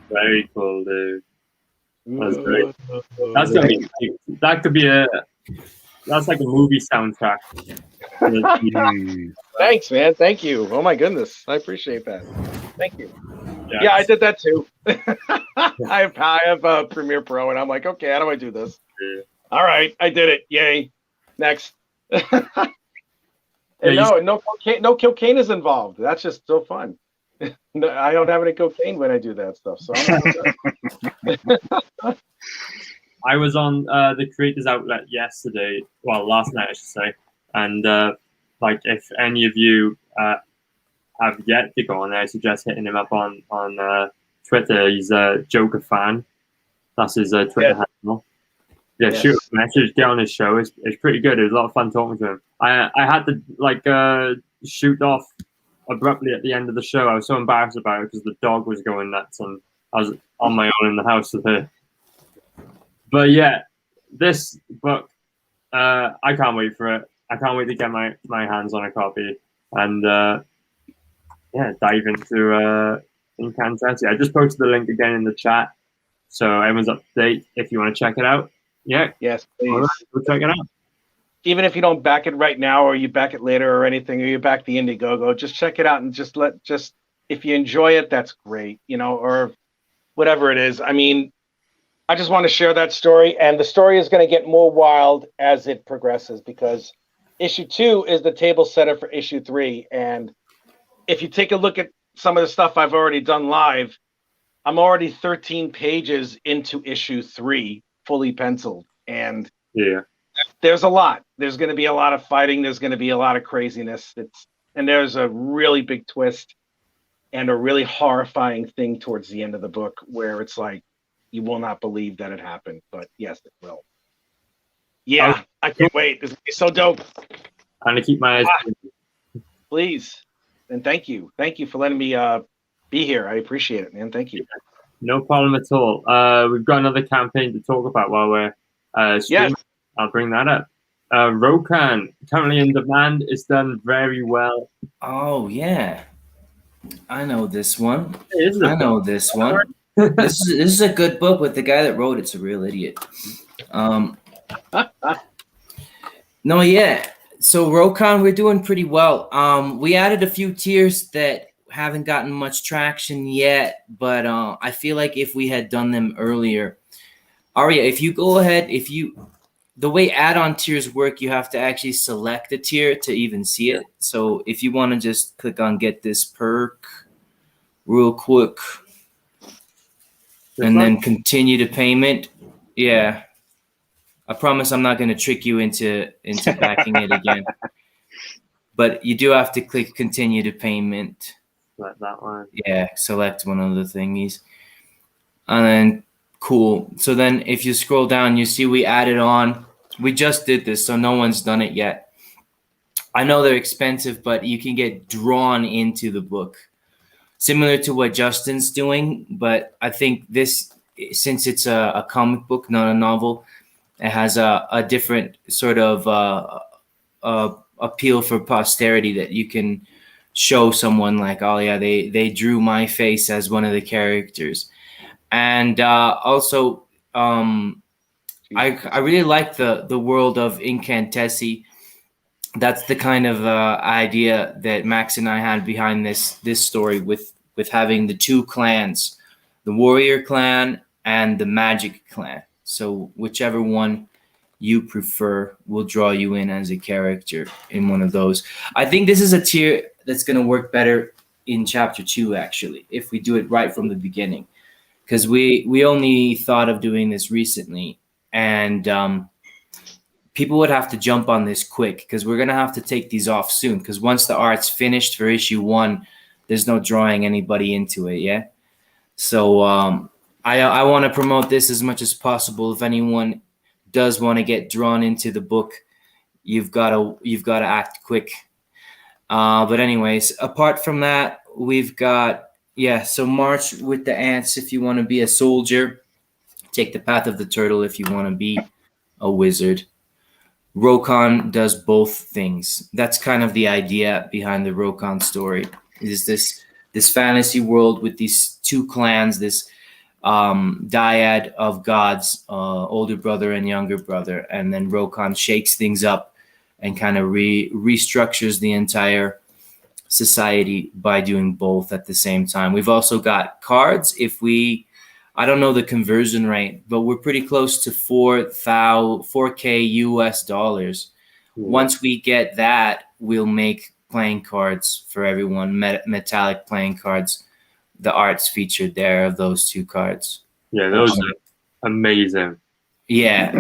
Speaker 3: Very cool, dude. That's great. That's gonna be. That could be a. That's like a movie soundtrack.
Speaker 6: Thanks, man. Thank you. Oh my goodness, I appreciate that. Thank you. Yeah, I did that too. I have Premiere Pro, and I'm like, okay, how do I do this?
Speaker 3: Yeah.
Speaker 6: All right, I did it. Yay! Next. No cocaine is involved. That's just so fun. No, I don't have any cocaine when I do that stuff. So
Speaker 3: I was on the Creators Outlet yesterday. Well, last night I should say. And like, if any of you have yet to go on there, I suggest hitting him up on Twitter. He's a Joker fan. That's his Twitter handle. Yeah, yes. Shoot a message, get on his show. It's pretty good. It was a lot of fun talking to him. I had to shoot off abruptly at the end of the show. I was so embarrassed about it because the dog was going nuts and I was on my own in the house with her. But yeah, this book, I can't wait for it. I can't wait to get my hands on a copy and dive into Incantessi. I just posted the link again in the chat, so everyone's up to date if you want to check it out. Yeah. Yes, please. Right, go check it out.
Speaker 6: Even if you don't back it right now, or you back it later, or anything, or you back the Indiegogo, just check it out and just if you enjoy it, that's great, or whatever it is. I mean, I just want to share that story, and the story is going to get more wild as it progresses because issue 2 is the table setter for issue 3, and if you take a look at some of the stuff I've already done live, I'm already 13 pages into issue 3, fully penciled, and
Speaker 3: yeah.
Speaker 6: There's a lot. There's going to be a lot of fighting. There's going to be a lot of craziness. And there's a really big twist and a really horrifying thing towards the end of the book where it's like, you will not believe that it happened, but yes, it will. Yeah, I can't wait. This is so dope.
Speaker 3: I'm going to keep my eyes.
Speaker 6: Please. And thank you. Thank you for letting me be here. I appreciate it, man. Thank you.
Speaker 3: No problem at all. We've got another campaign to talk about while we're streaming. Yes. I'll bring that up. Rokan, currently in demand, is done very well.
Speaker 4: Oh, yeah. I know this one. This one. This is a good book, but the guy that wrote it's a real idiot. No, yeah. So Rokan, we're doing pretty well. We added a few tiers that haven't gotten much traction yet, but I feel like if we had done them earlier, Arya, if you go ahead, the way add-on tiers work, you have to actually select a tier to even see it. So if you want to just click on get this perk real quick and then continue to payment. Yeah. I promise I'm not going to trick you into backing it again. But you do have to click continue to payment.
Speaker 3: Like that one.
Speaker 4: Yeah, select one of the thingies. And then cool. So then if you scroll down, you see we added on. We just did this, so no one's done it yet. I know they're expensive, but you can get drawn into the book. Similar to what Justin's doing, but I think this, since it's a comic book, not a novel, it has a different sort of appeal for posterity that you can show someone like, oh yeah, they drew my face as one of the characters. And also, I really like the world of Incantessi. That's the kind of idea that Max and I had behind this story with having the two clans, the warrior clan and the magic clan. So whichever one you prefer will draw you in as a character in one of those. I think this is a tier that's going to work better in chapter 2, actually, if we do it right from the beginning, because we only thought of doing this recently, and people would have to jump on this quick because we're going to have to take these off soon, because once the art's finished for issue 1, there's no drawing anybody into it. Yeah. So I want to promote this as much as possible. If anyone does want to get drawn into the book, you've got to act quick. But anyways, apart from that, we've got, so March with the Ants if you want to be a soldier. Take the Path of the Turtle if you want to be a wizard. Rokon does both things. That's kind of the idea behind the Rokon story. Is this fantasy world with these two clans, this dyad of gods, older brother and younger brother, and then Rokon shakes things up and kind of restructures the entire society by doing both at the same time. We've also got cards. I don't know the conversion rate, but we're pretty close to $4K US dollars. Once we get that, we'll make playing cards for everyone, metallic playing cards. The art's featured there of those two cards.
Speaker 3: Yeah, those are amazing.
Speaker 4: Yeah,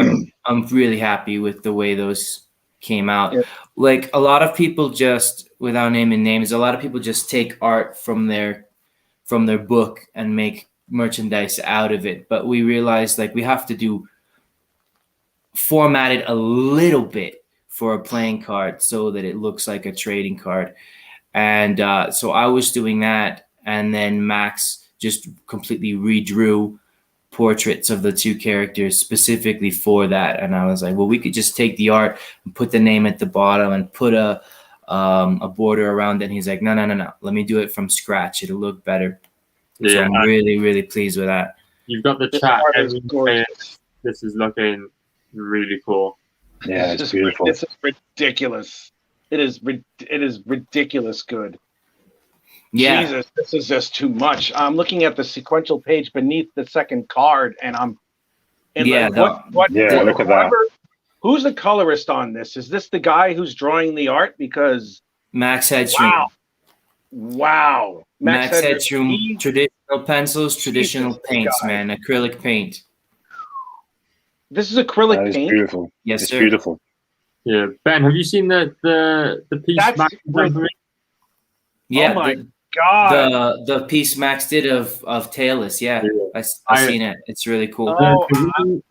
Speaker 4: I'm really happy with the way those came out. Yeah. Like a lot of people just, without naming names, a lot of people just take art from their book and make merchandise out of it. But we realized like we have to format it a little bit for a playing card so that it looks like a trading card. And so I was doing that. And then Max just completely redrew portraits of the two characters specifically for that. And I was like, well, we could just take the art and put the name at the bottom and put a border around it. And he's like, no. Let me do it from scratch. It'll look better. Yeah, so I'm really, really pleased with that.
Speaker 3: You've got the chat. This is looking really cool.
Speaker 5: Yeah, it's beautiful.
Speaker 6: This is ridiculous. It is ridiculous good.
Speaker 4: Yeah.
Speaker 6: Jesus, this is just too much. I'm looking at the sequential page beneath the second card, and look at that. Who's the colorist on this? Is this the guy who's drawing the art? Because
Speaker 4: Max Hedstrom.
Speaker 6: Wow.
Speaker 4: Max Hedstrom, traditional pencils, traditional paints, man. Acrylic paint.
Speaker 6: This is acrylic paint?
Speaker 5: Beautiful.
Speaker 4: Yes,
Speaker 5: it's
Speaker 4: sir.
Speaker 5: Beautiful.
Speaker 3: Yeah. Ben, have you seen the piece Max did?
Speaker 4: Yeah.
Speaker 6: Oh my God.
Speaker 4: The piece Max did of Tailless. Yeah. I've seen it. It's really cool.
Speaker 6: Oh,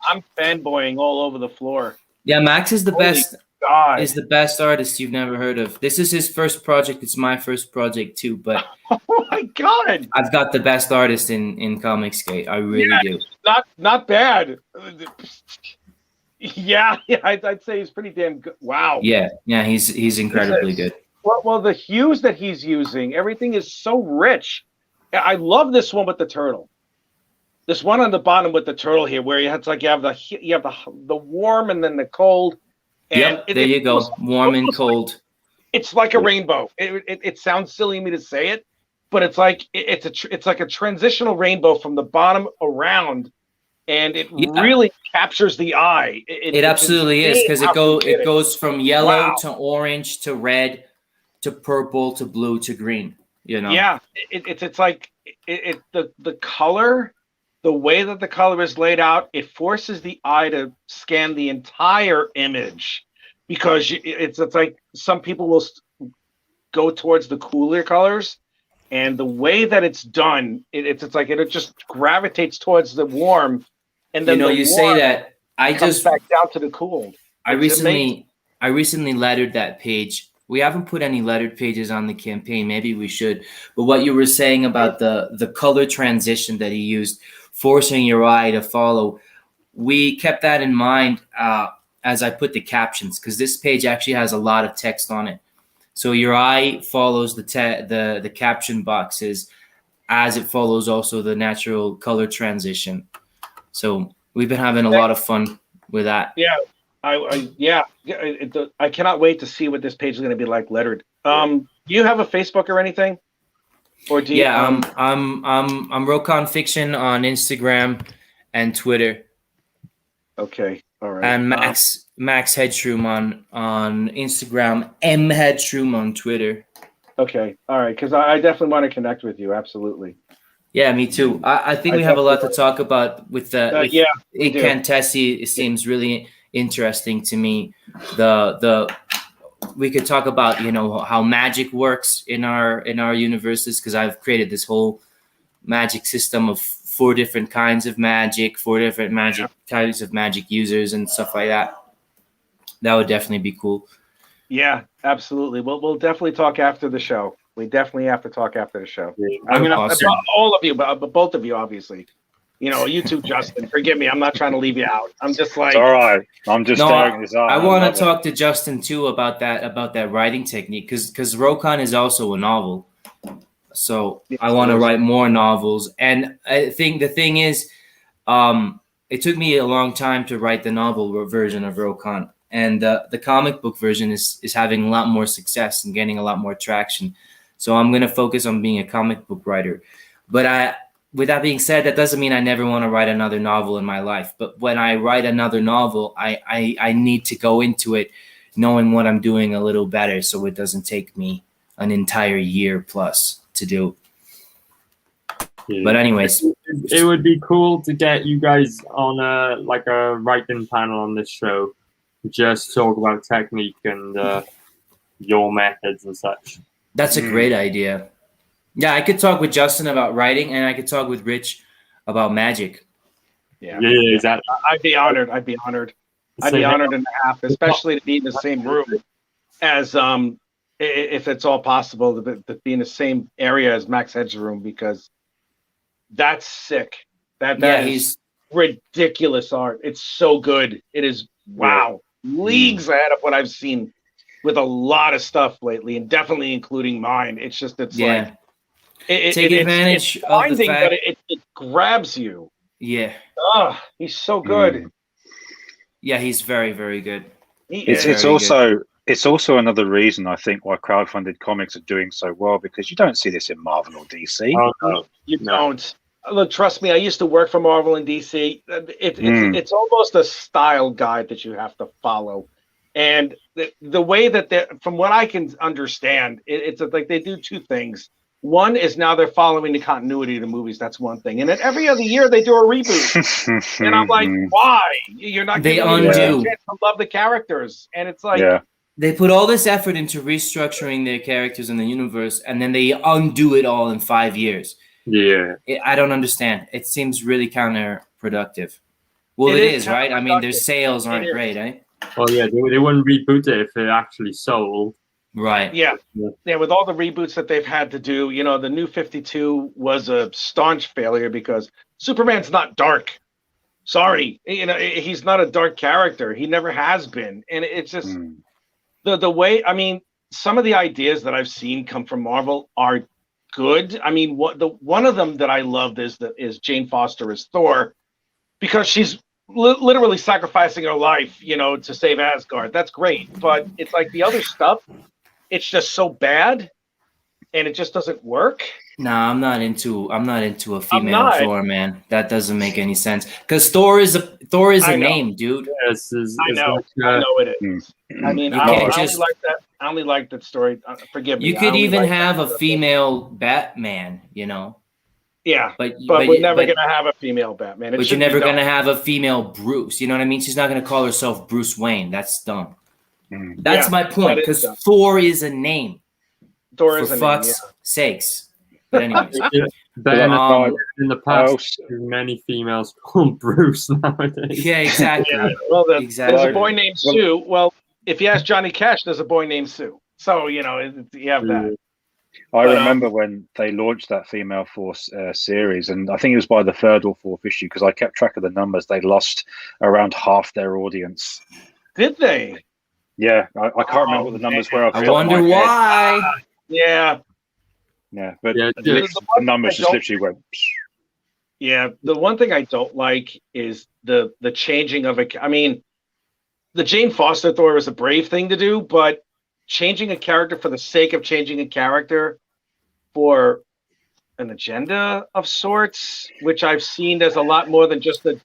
Speaker 6: I'm fanboying all over the floor.
Speaker 4: Yeah, Max is the best.
Speaker 6: God.
Speaker 4: Is the best artist you've never heard of. This is his first project. It's my first project too, but
Speaker 6: oh my God,
Speaker 4: I've got the best artist in Comicsgate. I really do.
Speaker 6: Not bad. Yeah, I'd say he's pretty damn good. Wow.
Speaker 4: Yeah, he's incredibly good.
Speaker 6: Well, the hues that he's using, everything is so rich. I love this one with the turtle. This one on the bottom with the turtle here, where you have the warm and then the cold. And
Speaker 4: there you go. Warm and cold.
Speaker 6: It's like a rainbow. It sounds silly of me to say it, but it's like it's like a transitional rainbow from the bottom around, and it
Speaker 4: Yeah.
Speaker 6: really captures the eye.
Speaker 4: It absolutely is, because it goes from yellow
Speaker 6: Wow.
Speaker 4: to orange to red to purple to blue to green. You know.
Speaker 6: Yeah, it's like the color, the way that the color is laid out, it forces the eye to scan the entire image, because it's like some people will go towards the cooler colors, and the way that it's done, it's like it just gravitates towards the warm, and then
Speaker 4: You say that. I
Speaker 6: comes
Speaker 4: just
Speaker 6: back down to the cool.
Speaker 4: I recently lettered that page. We haven't put any lettered pages on the campaign. Maybe we should. But what you were saying about the color transition that he used, forcing your eye to follow, we kept that in mind as I put the captions, because this page actually has a lot of text on it. So your eye follows the caption boxes as it follows also the natural color transition. So we've been having a lot of fun with that.
Speaker 6: Yeah. I cannot wait to see what this page is going to be like lettered. Do you have a Facebook or anything? Or do you?
Speaker 4: Yeah, I'm Rokon Fiction on Instagram and Twitter,
Speaker 6: Okay, all right.
Speaker 4: and Max Headshroom on Instagram, M Headshroom on Twitter.
Speaker 6: Okay, all right, because I definitely want to connect with you. Absolutely.
Speaker 4: Yeah, me too. I think we have a lot to talk about with the
Speaker 6: Yeah, we do.
Speaker 4: Incantessi. It seems really interesting to me. We could talk about how magic works in our universes, because I've created this whole magic system of 4 different kinds of magic, 4 different types of magic users and stuff like that. That would definitely be cool.
Speaker 6: Yeah, absolutely. We'll definitely talk after the show. We definitely have to talk after the show. I mean,
Speaker 4: Awesome.
Speaker 6: all of you, but both of you, obviously. You too, Justin. Forgive me. I'm not trying to leave you out. I'm just like,
Speaker 5: It's all right. I'm just staring this out.
Speaker 4: I want to talk to Justin too about that writing technique, because Rokon is also a novel. So I want to write more novels, and I think the thing is, it took me a long time to write the novel version of Rokon, and the comic book version is having a lot more success and getting a lot more traction. So I'm going to focus on being a comic book writer. But with that being said, that doesn't mean I never want to write another novel in my life. But when I write another novel, I need to go into it knowing what I'm doing a little better, so it doesn't take me an entire year plus to do.
Speaker 3: Yeah.
Speaker 4: But anyways,
Speaker 3: It would be cool to get you guys on a writing panel on this show, just talk about technique and your methods and such.
Speaker 4: that's a great idea. Yeah, I could talk with Justin about writing, and I could talk with Rich about magic.
Speaker 6: yeah.
Speaker 3: Yeah, exactly.
Speaker 6: I'd be honored. I'd be honored and a half, especially to be in the same room as if it's all possible to be in the same area as Max Hedge's room, because that's sick. That is
Speaker 4: he's
Speaker 6: ridiculous art. It's so good. It is leagues ahead of what I've seen with a lot of stuff lately, and definitely including mine. It's like
Speaker 4: take advantage
Speaker 6: it's
Speaker 4: of the
Speaker 6: blinding,
Speaker 4: fact.
Speaker 6: but it grabs you.
Speaker 4: Yeah,
Speaker 6: Oh, he's so good.
Speaker 4: yeah, he's very, very good.
Speaker 5: It's
Speaker 4: very
Speaker 5: also another reason I think why crowdfunded comics are doing so well, because you don't see this in Marvel or DC.
Speaker 3: Oh, no.
Speaker 6: You don't. Look, trust me, I used to work for Marvel and DC. It's almost a style guide that you have to follow. And the way that from what I can understand, it's like they do 2 things. One is now they're following the continuity of the movies. That's one thing. And then every other year they do a reboot. And I'm like, why? You're not
Speaker 4: They
Speaker 6: giving me a
Speaker 4: undo.
Speaker 6: chance to love the characters. And it's like,
Speaker 4: They put all this effort into restructuring their characters in the universe, and then they undo it all in 5 years.
Speaker 3: Yeah.
Speaker 4: I don't understand. It seems really counterproductive. Well, it is, right? I mean, their sales aren't great, eh?
Speaker 3: Well, yeah, they wouldn't reboot it if it actually sold.
Speaker 4: Right.
Speaker 6: yeah, with all the reboots that they've had to do, the New 52 was a staunch failure because Superman's not dark. Sorry, he's not a dark character. He never has been, and it's just the way. I mean, some of the ideas that I've seen come from Marvel are good. I mean, one of them that I loved is Jane Foster as Thor, because she's literally sacrificing her life, to save Asgard. That's great, but it's like the other stuff. It's just so bad and it just doesn't work.
Speaker 4: Nah, I'm not into a female
Speaker 6: not.
Speaker 4: Thor, man. That doesn't make any sense. Because Thor is a
Speaker 6: I know.
Speaker 4: name, dude.
Speaker 3: Yes,
Speaker 6: I know.
Speaker 3: like,
Speaker 6: I know it is. I mean,
Speaker 4: You
Speaker 6: I
Speaker 4: can't
Speaker 6: only
Speaker 4: just-
Speaker 6: like that. I only like that story. Forgive me.
Speaker 4: You
Speaker 6: I
Speaker 4: could
Speaker 6: only
Speaker 4: even
Speaker 6: like
Speaker 4: have
Speaker 6: that.
Speaker 4: a female Batman, you know.
Speaker 6: Yeah,
Speaker 4: But
Speaker 6: we're never gonna have a female Batman. It
Speaker 4: But
Speaker 6: should
Speaker 4: you're never
Speaker 6: be done.
Speaker 4: gonna have a female Bruce. You know what I mean? She's not gonna call herself Bruce Wayne. That's dumb.
Speaker 5: Mm.
Speaker 4: That's
Speaker 6: Yeah,
Speaker 4: my point.
Speaker 6: that is
Speaker 4: Because
Speaker 6: dumb.
Speaker 4: Thor is a name.
Speaker 6: Thor
Speaker 4: For
Speaker 6: is a name,
Speaker 4: fuck's sakes. But anyways,
Speaker 3: Ben,
Speaker 4: Um,
Speaker 3: in the
Speaker 5: I
Speaker 3: past,
Speaker 5: also-
Speaker 3: there's many females called Bruce nowadays.
Speaker 4: yeah, exactly.
Speaker 6: Yeah. Well, there's
Speaker 4: Exactly.
Speaker 6: a boy named
Speaker 5: Well-
Speaker 6: Sue. Well, if you ask Johnny Cash, there's a boy named Sue. So you know, you have that.
Speaker 5: I
Speaker 6: But,
Speaker 5: remember when they launched that Female Force series, and I think it was by the third or fourth issue because I kept track of the numbers. They lost around half their audience.
Speaker 6: Did they?
Speaker 5: Yeah, I can't remember what the numbers were. off the
Speaker 4: I
Speaker 5: top of
Speaker 4: wonder
Speaker 5: my head.
Speaker 4: why.
Speaker 6: Yeah,
Speaker 5: Yeah, but
Speaker 3: Yeah,
Speaker 5: the numbers
Speaker 6: I
Speaker 5: just
Speaker 6: don't-
Speaker 5: literally went.
Speaker 6: yeah. The one thing I don't like is the changing of a. I mean, the Jane Foster Thor was a brave thing to do, but changing a character for the sake of changing a character for an agenda of sorts, which I've seen there's a lot more than just a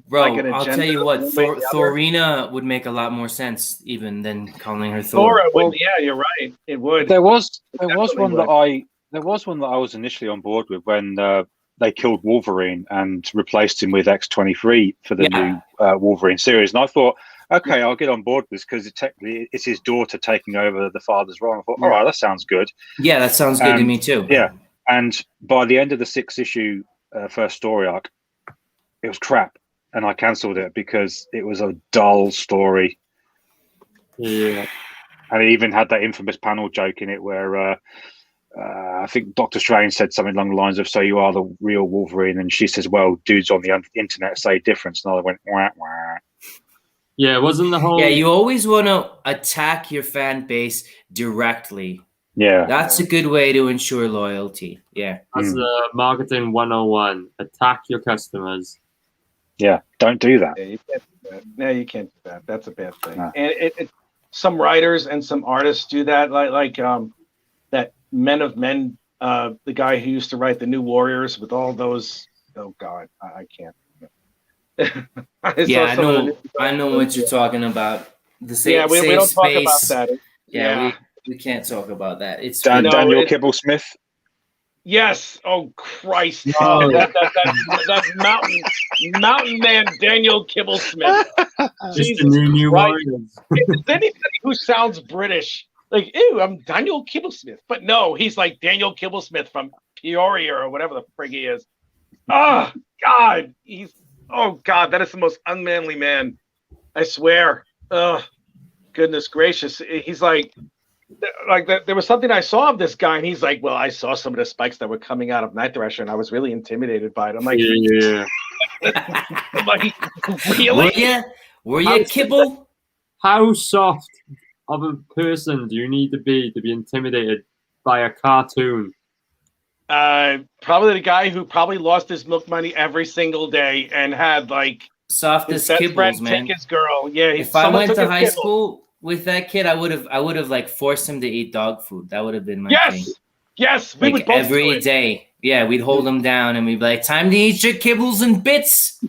Speaker 4: Bro,
Speaker 6: like an
Speaker 4: I'll
Speaker 6: agenda
Speaker 4: tell you what,
Speaker 6: one way or the other.
Speaker 4: Thorina would make a lot more sense even than calling her Thor.
Speaker 6: Thor.
Speaker 5: Well,
Speaker 6: Yeah, you're right. It would.
Speaker 5: There was
Speaker 6: definitely
Speaker 5: one
Speaker 6: would.
Speaker 5: that I was initially on board with when they killed Wolverine and replaced him with X-23 for the
Speaker 4: Yeah.
Speaker 5: new Wolverine series, and I thought, okay, I'll get on board with this because technically it's his daughter taking over the father's role. I thought, all right, that sounds good.
Speaker 4: Yeah, that sounds good to
Speaker 5: Um,
Speaker 4: me too.
Speaker 5: Yeah, and by the end of the 6-issue first story arc, it was crap, and I cancelled it because it was a dull story.
Speaker 3: Yeah.
Speaker 5: And it even had that infamous panel joke in it where I think Doctor Strange said something along the lines of, "So you are the real Wolverine," and she says, "Well, dudes on the internet say different." And I went, "Wah wah."
Speaker 3: Yeah, wasn't the whole
Speaker 4: Yeah, you always want to attack your fan base directly.
Speaker 5: Yeah,
Speaker 4: That's a good way to ensure loyalty. Yeah.
Speaker 3: that's the marketing 101. Attack your customers.
Speaker 5: yeah. Don't do that.
Speaker 6: Yeah, you can't do that. No, you can't do that. That's a bad thing.
Speaker 5: No.
Speaker 6: And some writers and some artists do that, like that Men of Men, the guy who used to write the New Warriors with all those. Oh God, I can't.
Speaker 4: Yeah, I know what you're talking about. The safe,
Speaker 6: Yeah, we
Speaker 4: safe
Speaker 6: don't talk about
Speaker 4: space.
Speaker 6: that.
Speaker 4: Yeah, we can't talk about that. It's
Speaker 6: No,
Speaker 5: Daniel
Speaker 6: it-
Speaker 5: Kibblesmith.
Speaker 6: Yes. Oh Christ.
Speaker 3: No.
Speaker 6: that mountain man Daniel Kibblesmith.
Speaker 3: Just
Speaker 6: Jesus
Speaker 3: the new
Speaker 6: Christ.
Speaker 3: Warriors.
Speaker 6: Is anybody who sounds British like, ew, I'm Daniel Kibblesmith, but no, he's like Daniel Kibblesmith from Peoria or whatever the frig he is. Oh God, that is the most unmanly man. I swear. Oh, goodness gracious. He's like that. There was something I saw of this guy, and he's like, well, I saw some of the spikes that were coming out of Night Thrasher, and I was really intimidated by it. I'm like,
Speaker 3: Yeah.
Speaker 6: I'm like, really?
Speaker 4: Were you kibble?
Speaker 3: How soft of a person do you need to be intimidated by a cartoon?
Speaker 6: Probably the guy who probably lost his milk money every single day and had like his
Speaker 4: Softest
Speaker 6: best
Speaker 4: kibbles,
Speaker 6: friend
Speaker 4: man.
Speaker 6: take his girl. Yeah,
Speaker 4: If I
Speaker 6: someone
Speaker 4: went
Speaker 6: took
Speaker 4: to
Speaker 6: his
Speaker 4: high
Speaker 6: kibble.
Speaker 4: school with that kid, I would have like forced him to eat dog food. That would have been my thing.
Speaker 6: Yes, we would
Speaker 4: Like
Speaker 6: both do
Speaker 4: every
Speaker 6: it.
Speaker 4: day. Yeah, we'd hold him down and we'd be like, time to eat your kibbles and bits.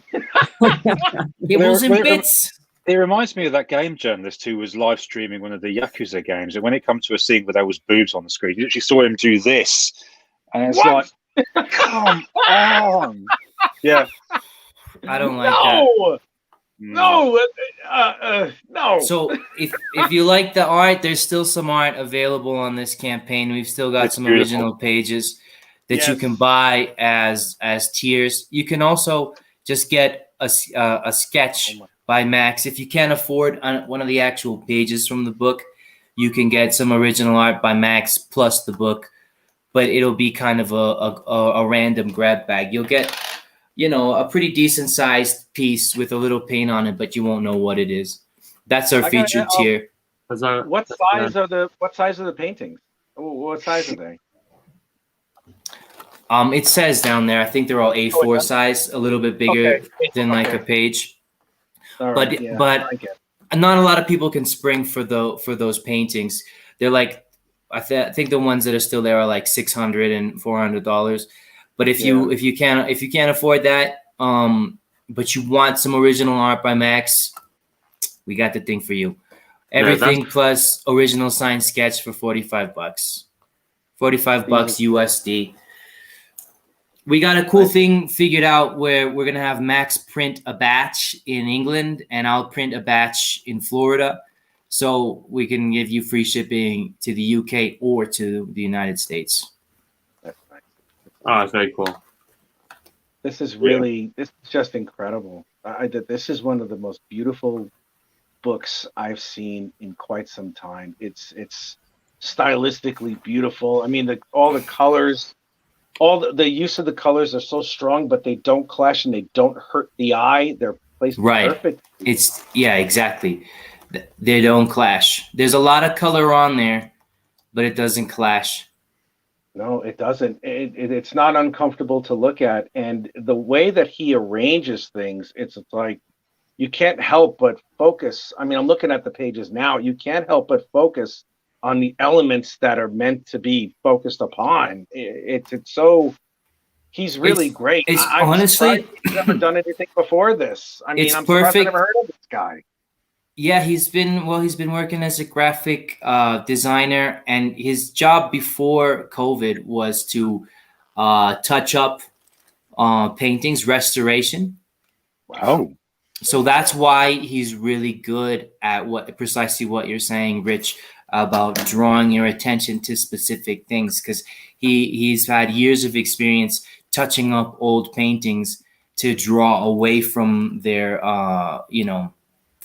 Speaker 4: Kibbles and
Speaker 5: Where-
Speaker 4: bits.
Speaker 5: It reminds me of that game journalist who was live streaming one of the Yakuza games, and when it comes to a scene where there was boobs on the screen, you actually saw him do this, and it's
Speaker 6: What?
Speaker 5: like, come on, yeah.
Speaker 4: I don't like that.
Speaker 6: No, no.
Speaker 4: So if you like the art, there's still some art available on this campaign. We've still got
Speaker 5: It's
Speaker 4: some
Speaker 5: beautiful.
Speaker 4: original pages that you
Speaker 6: Yes.
Speaker 4: can buy as tiers. You can also just get a sketch by Max. If you can't afford one of the actual pages from the book, you can get some original art by Max plus the book, but it'll be kind of a random grab bag. You'll get, a pretty decent sized piece with a little paint on it, but you won't know what it is. That's our
Speaker 6: I got-
Speaker 4: featured tier.
Speaker 3: As a,
Speaker 6: What size are the paintings? What size are they?
Speaker 4: It says down there, I think they're all A4
Speaker 6: Oh, yeah.
Speaker 4: size, a little bit bigger
Speaker 6: Okay.
Speaker 4: than like a
Speaker 6: Okay.
Speaker 4: page.
Speaker 6: All
Speaker 4: But-
Speaker 6: I get it.
Speaker 4: Not a lot of people can spring for those paintings. They're like I think the ones that are still there are like $600 and $400. But if you can't afford that, but you want some original art by Max, we got the thing for you. Everything plus original signed sketch for $45. $45 USD. We got a cool thing figured out where we're gonna have Max print a batch in England and I'll print a batch in Florida, so we can give you free shipping to the UK or to the United States.
Speaker 6: That's nice.
Speaker 3: Oh, that's very cool.
Speaker 6: This is just incredible. This is one of the most beautiful books I've seen in quite some time. It's stylistically beautiful. I mean, all the colors, all the use of the colors are so strong, but they don't clash and they don't hurt the eye. They're placed perfect.
Speaker 4: Exactly. They don't clash. There's a lot of color on there, but it doesn't clash.
Speaker 6: No, it doesn't. It's not uncomfortable to look at, and the way that he arranges things, it's like you can't help but focus. I mean, I'm looking at the pages now. You can't help but focus on the elements that are meant to be focused upon. It's so. He's really great. I'm
Speaker 4: honestly,
Speaker 6: he's never done anything before this. I mean, I'm surprised I never heard of this guy.
Speaker 4: Yeah, he's been working as a graphic designer, and his job before COVID was to touch up paintings, restoration.
Speaker 5: Wow.
Speaker 4: So that's why he's really good at precisely what you're saying, Rich, about drawing your attention to specific things, because he's had years of experience touching up old paintings to draw away from their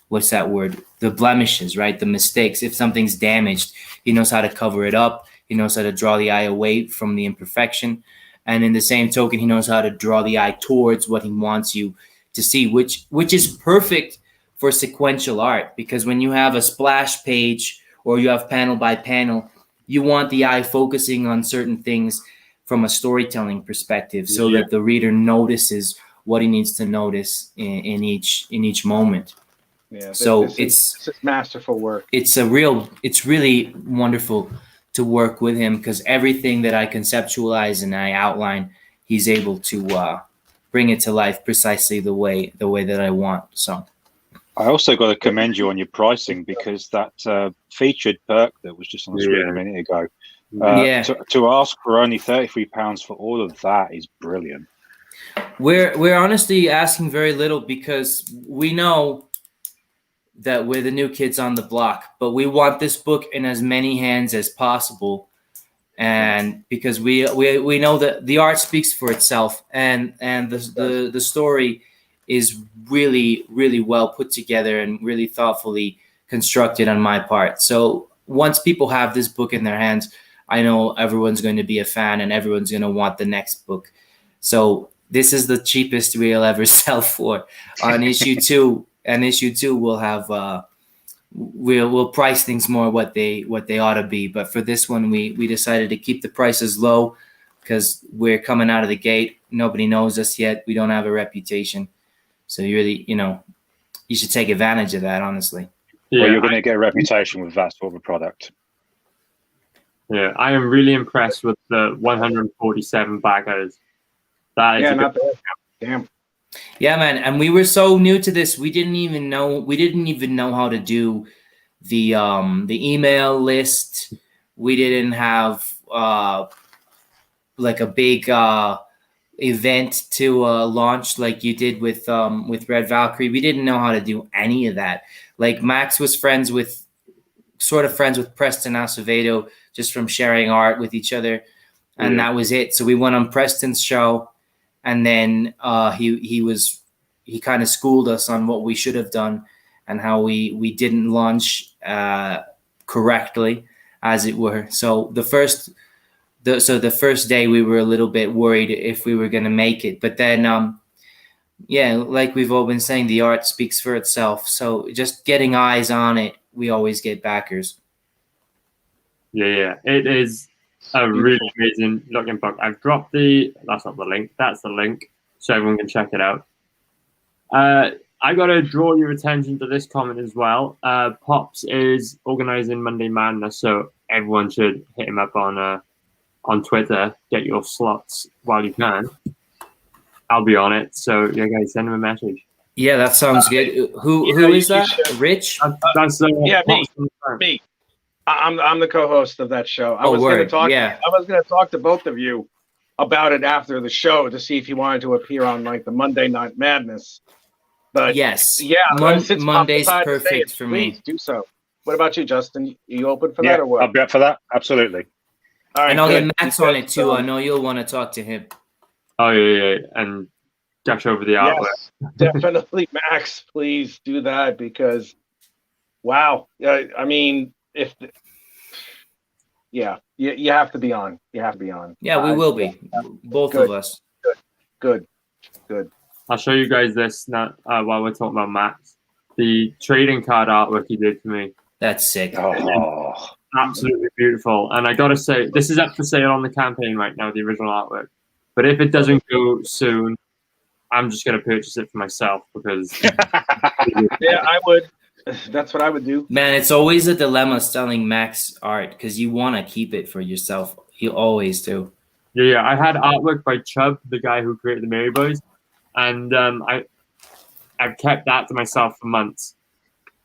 Speaker 4: what's that word? The blemishes, right? The mistakes. If something's damaged, he knows how to cover it up. He knows how to draw the eye away from the imperfection. And in the same token, he knows how to draw the eye towards what he wants you to see, which is perfect for sequential art, because when you have a splash page or you have panel by panel, you want the eye focusing on certain things from a storytelling perspective, so that the reader notices what he needs to notice in each moment.
Speaker 6: Yeah,
Speaker 4: so
Speaker 6: it's masterful work.
Speaker 4: It's really wonderful to work with him, because everything that I conceptualize and I outline, he's able to bring it to life precisely the way that I want. So
Speaker 5: I also got to commend you on your pricing, because that featured perk that was just on the screen a minute ago, to ask for only £33 for all of that is brilliant.
Speaker 4: We're honestly asking very little, because we know that we're the new kids on the block, but we want this book in as many hands as possible. And because we know that the art speaks for itself, and the story is really, really well put together and really thoughtfully constructed on my part. So once people have this book in their hands, I know everyone's going to be a fan and everyone's going to want the next book. So this is the cheapest we'll ever sell for. On issue 2, and issue 2 we'll have we'll price things more what they ought to be. But for this one, we decided to keep the prices low, because we're coming out of the gate. Nobody knows us yet. We don't have a reputation. So you really, you should take advantage of that, honestly.
Speaker 3: Yeah,
Speaker 5: well, you're going to get a reputation with that sort of a product.
Speaker 3: Yeah, I am really impressed with the 147 backers. That is
Speaker 6: not bad. Damn.
Speaker 4: Yeah, man. And we were so new to this, we didn't even know how to do the email list. We didn't have like a big event to launch like you did with Red Valkyrie. We didn't know how to do any of that. Like Max was friends with Preston Acevedo, just from sharing art with each other, and that was it. So we went on Preston's show, and then he kind of schooled us on what we should have done and how we didn't launch correctly, as it were. So the first day we were a little bit worried if we were going to make it, but then like we've all been saying, the art speaks for itself. So just getting eyes on it, we always get backers. Yeah,
Speaker 3: it is a really amazing looking book. I've dropped that's not the link, that's the link, so everyone can check it out. I got to draw your attention to this comment as well. Pops is organizing Monday Madness, so everyone should hit him up on Twitter. Get your slots while you can. I'll be on it. So yeah, guys, send him a message.
Speaker 4: Yeah, that sounds good. Who is that? Rich?
Speaker 3: That's
Speaker 6: Yeah, me. I'm the co-host of that show. I was going to talk to both of you about it after the show to see if you wanted to appear on like the Monday Night Madness. But
Speaker 4: yes,
Speaker 6: yeah,
Speaker 4: Monday's perfect for me.
Speaker 6: Please do so. What about you, Justin? You open for that or what?
Speaker 5: I'll be up for that. Absolutely.
Speaker 6: All right,
Speaker 4: and I'll
Speaker 6: good.
Speaker 4: get Max on it too. I know you'll want to talk to him.
Speaker 3: Oh yeah, and dash over the outlet.
Speaker 6: Yes, definitely, Max. Please do that because, wow. I mean, you have to be on. You have to be on.
Speaker 4: Yeah, we will be. Both of us.
Speaker 6: Good.
Speaker 3: I'll show you guys this now while we're talking about Max. The trading card artwork he did for me.
Speaker 4: That's sick.
Speaker 5: Oh,
Speaker 3: Absolutely beautiful. And I gotta say, this is up for sale on the campaign right now, the original artwork. But if it doesn't go soon, I'm just gonna purchase it for myself because
Speaker 6: yeah, I would. That's what I would do.
Speaker 4: Man, it's always a dilemma selling Max art because you want to keep it for yourself. You always do.
Speaker 3: Yeah. I had artwork by Chubb, the guy who created the Mary Boys, and I've kept that to myself for months.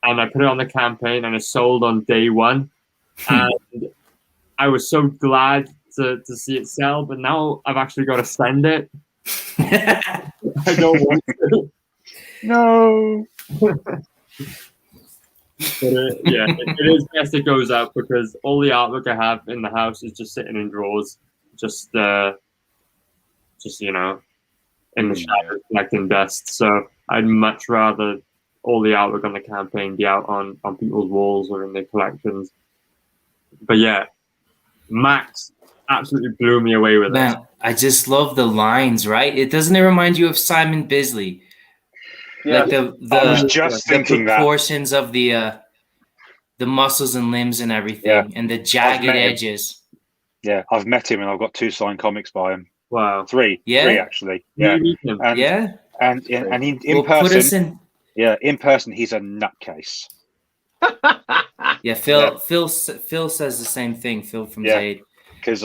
Speaker 3: And I put it on the campaign, and it sold on day one. And I was so glad to see it sell, but now I've actually got to send it. I don't want to.
Speaker 5: no.
Speaker 3: But it is best it goes out because all the artwork I have in the house is just sitting in drawers, just in the shadow collecting dust. So I'd much rather all the artwork on the campaign be out on people's walls or in their collections. But yeah, Max absolutely blew me away with it.
Speaker 4: I just love the lines, right? Doesn't it remind you of Simon Bisley?
Speaker 6: Yeah.
Speaker 4: Like
Speaker 5: I was just thinking that.
Speaker 4: Proportions of the muscles and limbs and everything, and the jagged edges.
Speaker 5: Yeah, I've met him and I've got 2 signed comics by him.
Speaker 3: Wow.
Speaker 5: 3 actually. Yeah, and in person, in person, he's a nutcase.
Speaker 4: Yeah, Phil says the same thing. Phil from Zaid.
Speaker 5: Because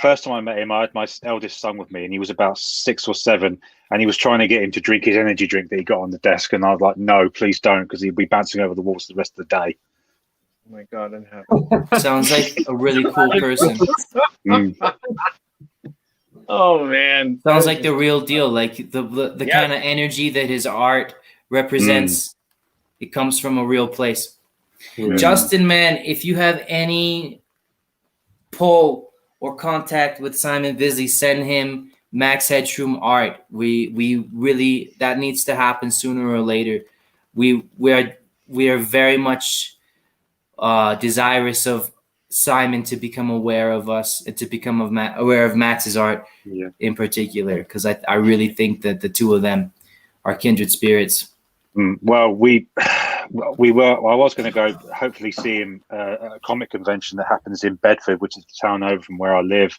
Speaker 5: first time I met him, I had my eldest son with me, and he was about 6 or 7, and he was trying to get him to drink his energy drink that he got on the desk, and I was like, "No, please don't," because he'd be bouncing over the walls the rest of the day.
Speaker 6: Oh my God, that happened.
Speaker 4: Sounds like a really cool person.
Speaker 6: Oh man,
Speaker 4: sounds like the real deal. Like the kind of energy that his art represents. It comes from a real place. Justin, man, if you have any pull or contact with Simon Bisley, send him Max Headroom art. We really, that needs to happen sooner or later. We are very much desirous of Simon to become aware of us and to become aware of Max's art in particular, because I really think that the two of them are kindred spirits.
Speaker 5: Well, I was going to go hopefully see him at a comic convention that happens in Bedford, which is the town over from where I live.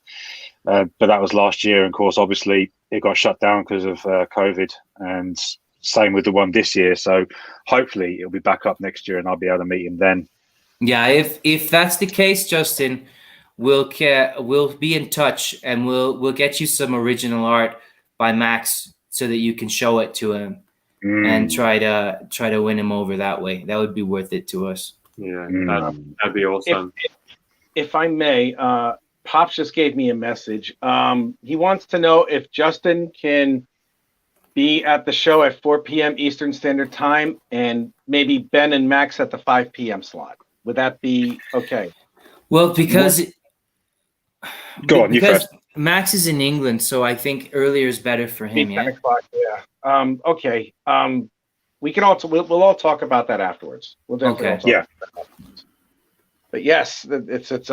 Speaker 5: But that was last year. And of course, obviously it got shut down because of COVID, and same with the one this year. So hopefully it'll be back up next year and I'll be able to meet him then.
Speaker 4: Yeah. If that's the case, Justin, we'll be in touch and we'll get you some original art by Max so that you can show it to him. And try to win him over that way. That would be worth it to us.
Speaker 3: Yeah, that'd be awesome.
Speaker 6: If I may, Pops just gave me a message. He wants to know if Justin can be at the show at 4 p.m. Eastern Standard Time, and maybe Ben and Max at the 5 p.m. slot. Would that be okay?
Speaker 4: Well, because
Speaker 5: you first.
Speaker 4: Max is in England, so I think earlier is better for him.
Speaker 6: 10 o'clock, yeah. Okay. We'll all talk about that afterwards. We'll definitely talk about that afterwards. But yes, it's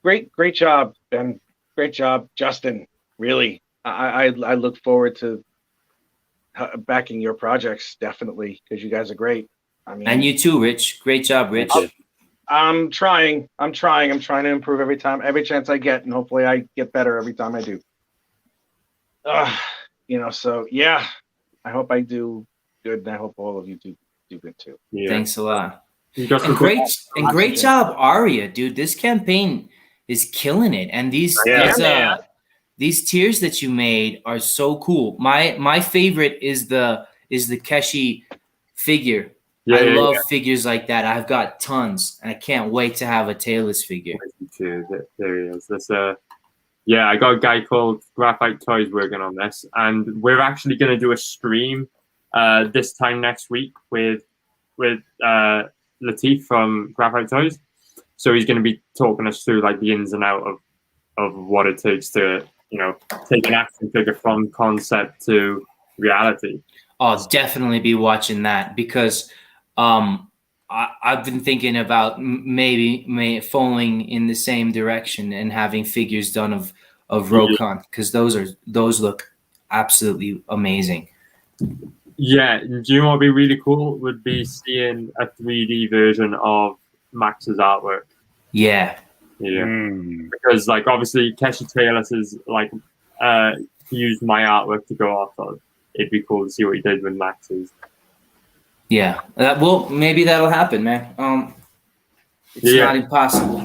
Speaker 6: great job, Ben. Great job, Justin. Really, I look forward to backing your projects definitely because you guys are great. I mean,
Speaker 4: and you too, Rich. Great job, Rich.
Speaker 6: I'm trying to improve every chance I get, and hopefully I get better every time I do. So yeah, I hope I do good, and I hope all of you do good too.
Speaker 4: Yeah. Thanks a lot.
Speaker 3: Just
Speaker 4: And great job, Aria, dude. This campaign is killing it, and these tiers that you made are so cool. My favorite is the Keshi figure. I love figures like that. I've got tons, and I can't wait to have a Tailless figure.
Speaker 3: There he is. I got a guy called Graphite Toys working on this, and we're actually going to do a stream this time next week with Latif from Graphite Toys. So he's going to be talking us through like the ins and out of what it takes to, take an action figure from concept to reality.
Speaker 4: I'll definitely be watching that because I've been thinking about maybe following in the same direction and having figures done of Rokon, because those look absolutely amazing.
Speaker 3: Yeah, do you know what would be really cool? Would be seeing a 3D version of Max's artwork.
Speaker 4: Yeah.
Speaker 3: Because like obviously Keshi Tailless is like he used my artwork to go off of. It'd be cool to see what he did with Max's.
Speaker 4: Yeah, well, maybe that'll happen, man. It's not impossible.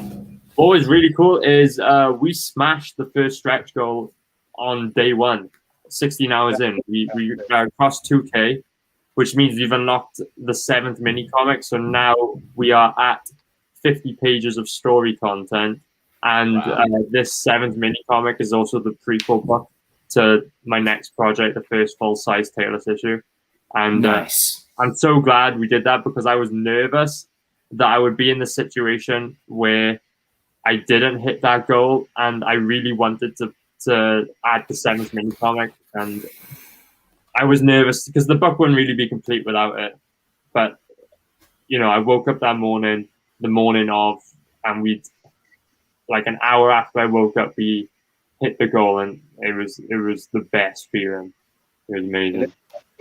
Speaker 3: What was really cool is we smashed the first stretch goal on day one, 16 hours in. We crossed 2K, which means we've unlocked the 7th mini comic. So now we are at 50 pages of story content, and this 7th mini comic is also the prequel book to my next project, the first full-size Tailless issue. And
Speaker 4: nice.
Speaker 3: I'm so glad we did that because I was nervous that I would be in the situation where I didn't hit that goal, and I really wanted to add the 7th mini comic, and I was nervous because the book wouldn't really be complete without it. But I woke up that morning, the morning of, and we'd like an hour after I woke up, we hit the goal, and it was the best feeling. It was amazing.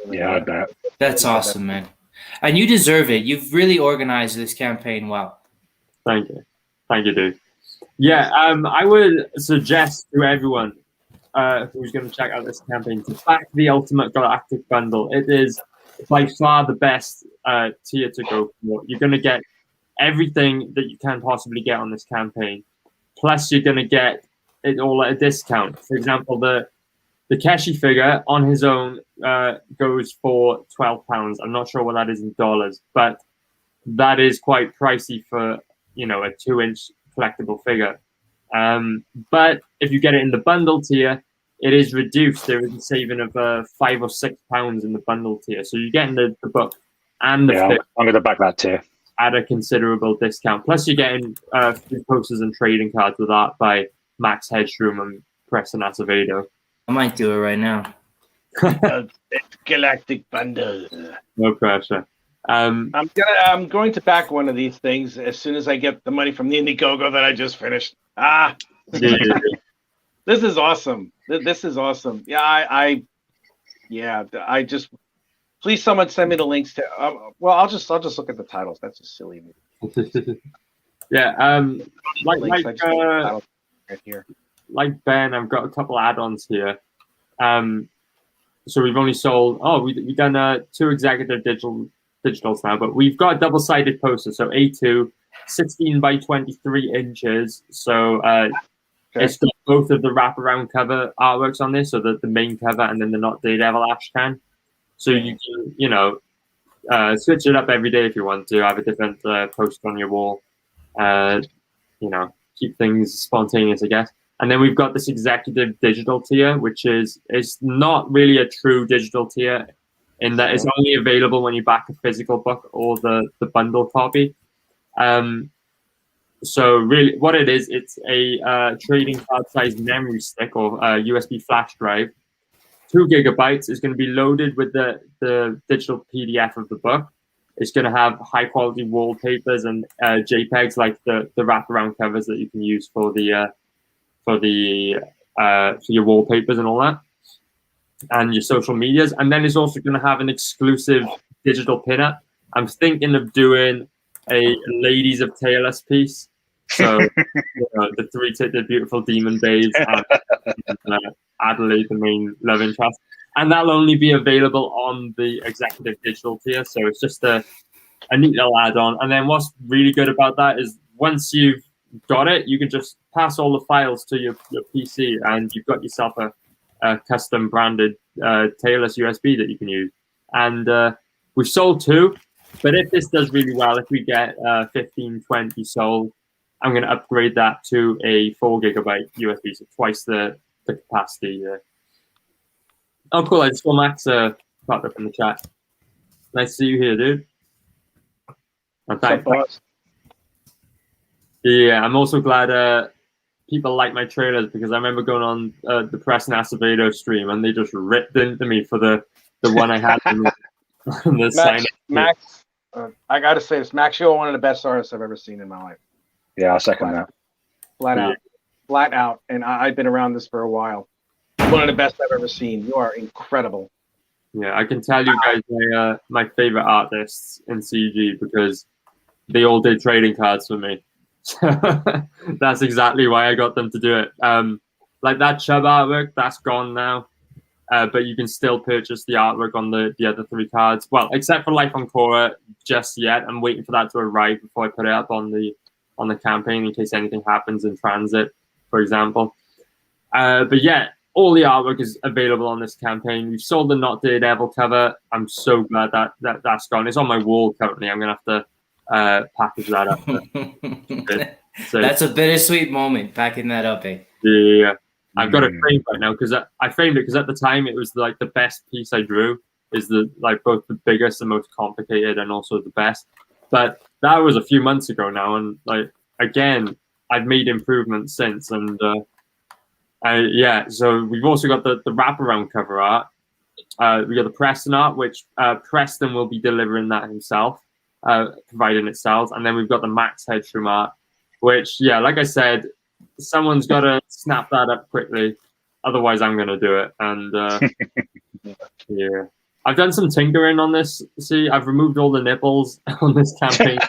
Speaker 5: Yeah, I bet.
Speaker 4: That's awesome, man. And you deserve it. You've really organized this campaign well.
Speaker 3: Thank you, dude. Yeah, I would suggest to everyone who's going to check out this campaign to back the Ultimate Galactic Bundle. It is by far the best tier to go for. You're going to get everything that you can possibly get on this campaign. Plus, you're going to get it all at a discount. For example, the Keshi figure on his own goes for £12. I'm not sure what that is in dollars, but that is quite pricey for a 2-inch collectible figure. But if you get it in the bundle tier, it is reduced. There is a saving of £5 or £6 in the bundle tier. So you're getting the book and the figure.
Speaker 5: I'm going to back that tier
Speaker 3: at a considerable discount. Plus, you're getting free posters and trading cards with art by Max Headstrom and Preston Acevedo.
Speaker 4: I might do it right now.
Speaker 6: Galactic Bundle.
Speaker 3: No pressure.
Speaker 6: I'm going to back one of these things as soon as I get the money from the Indiegogo that I just finished. This is awesome. This is awesome. Yeah, I just please someone send me the links to. I'll just look at the titles. That's just silly.
Speaker 3: Yeah. Like
Speaker 6: here.
Speaker 3: Like Ben, I've got a couple add-ons here. So we've only sold. We've done 2 executive digitals now, but we've got a double-sided poster. So A2, 16 by 23 inches. So it's got both of the wraparound cover artworks on this, so the main cover and then the Not Daredevil Ashcan. So you can, switch it up every day if you want to. Have a different poster on your wall. Keep things spontaneous, I guess. And then we've got this executive digital tier, which is not really a true digital tier in that it's only available when you back a physical book or the bundle copy. So really what it is, it's a trading card sized memory stick or USB flash drive. 2 gigabytes is going to be loaded with the digital PDF of the book. It's going to have high quality wallpapers and JPEGs like the wraparound covers that you can use for your wallpapers and all that, and your social medias. And then it's also going to have an exclusive digital pinup. I'm thinking of doing a Ladies of Tailless piece. So the beautiful demon babes and Adelaide, the main love interest. And that'll only be available on the executive digital tier. So it's just a a neat little add-on. And then what's really good about that is once you've got it, you can just pass all the files to your PC, and you've got yourself a custom branded tailless USB that you can use. And we've sold 2, but if this does really well, if we get 15, 20 sold, I'm going to upgrade that to a 4 gigabyte USB, so twice the capacity. Oh, cool. I just saw Max popped up in the chat. Nice to see you here, dude. Thanks. Yeah, I'm also glad people like my trailers, because I remember going on the Press and Acevedo stream and they just ripped into me for the one I had in the sign.
Speaker 6: Max, I got to say this, Max, you're one of the best artists I've ever seen in my life.
Speaker 5: Yeah, I second that.
Speaker 6: Flat out. And I've been around this for a while. One of the best I've ever seen. You are incredible.
Speaker 3: Yeah, I can tell you guys my favorite artists in CG, because they all did trading cards for me. That's exactly why I got them to do it. Like that Chubb artwork, that's gone now. But you can still purchase the artwork on the other 3 cards. Well, except for Life on Korra just yet. I'm waiting for that to arrive before I put it up on the campaign in case anything happens in transit, for example. But yeah, all the artwork is available on this campaign. We've sold the Not Daredevil cover. I'm so glad that's gone. It's on my wall currently. I'm going to have to package that up. So,
Speaker 4: that's a bittersweet moment, packing that up, eh?
Speaker 3: Yeah. I've got it framed right now because I framed it because at the time it was like the best piece I drew. Is the like both the biggest and most complicated and also the best. But that was a few months ago now, and like again, I've made improvements since. And so we've also got the wraparound cover art. We got the Preston art, which Preston will be delivering that himself, providing it sells. And then we've got the Max Headstrom art, which like I said, someone's got to snap that up quickly, otherwise I'm going to do it. And yeah, I've done some tinkering on this. See, I've removed all the nipples on this campaign.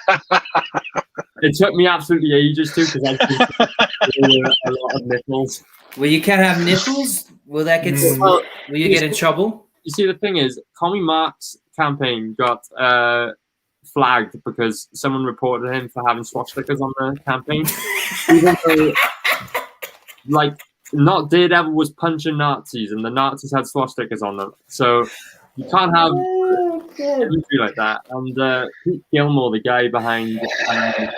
Speaker 3: It took me absolutely ages to, because I've seen a lot of nipples.
Speaker 4: Well, you can't have nipples. Will that get? Will you get in trouble?
Speaker 3: You see, the thing is, Commie Mark's campaign got flagged because someone reported him for having swastikas on the campaign. Even though, like, Not Daredevil was punching Nazis, and the Nazis had swastikas on them. So you can't have imagery like that. And Pete Gilmore, the guy behind, a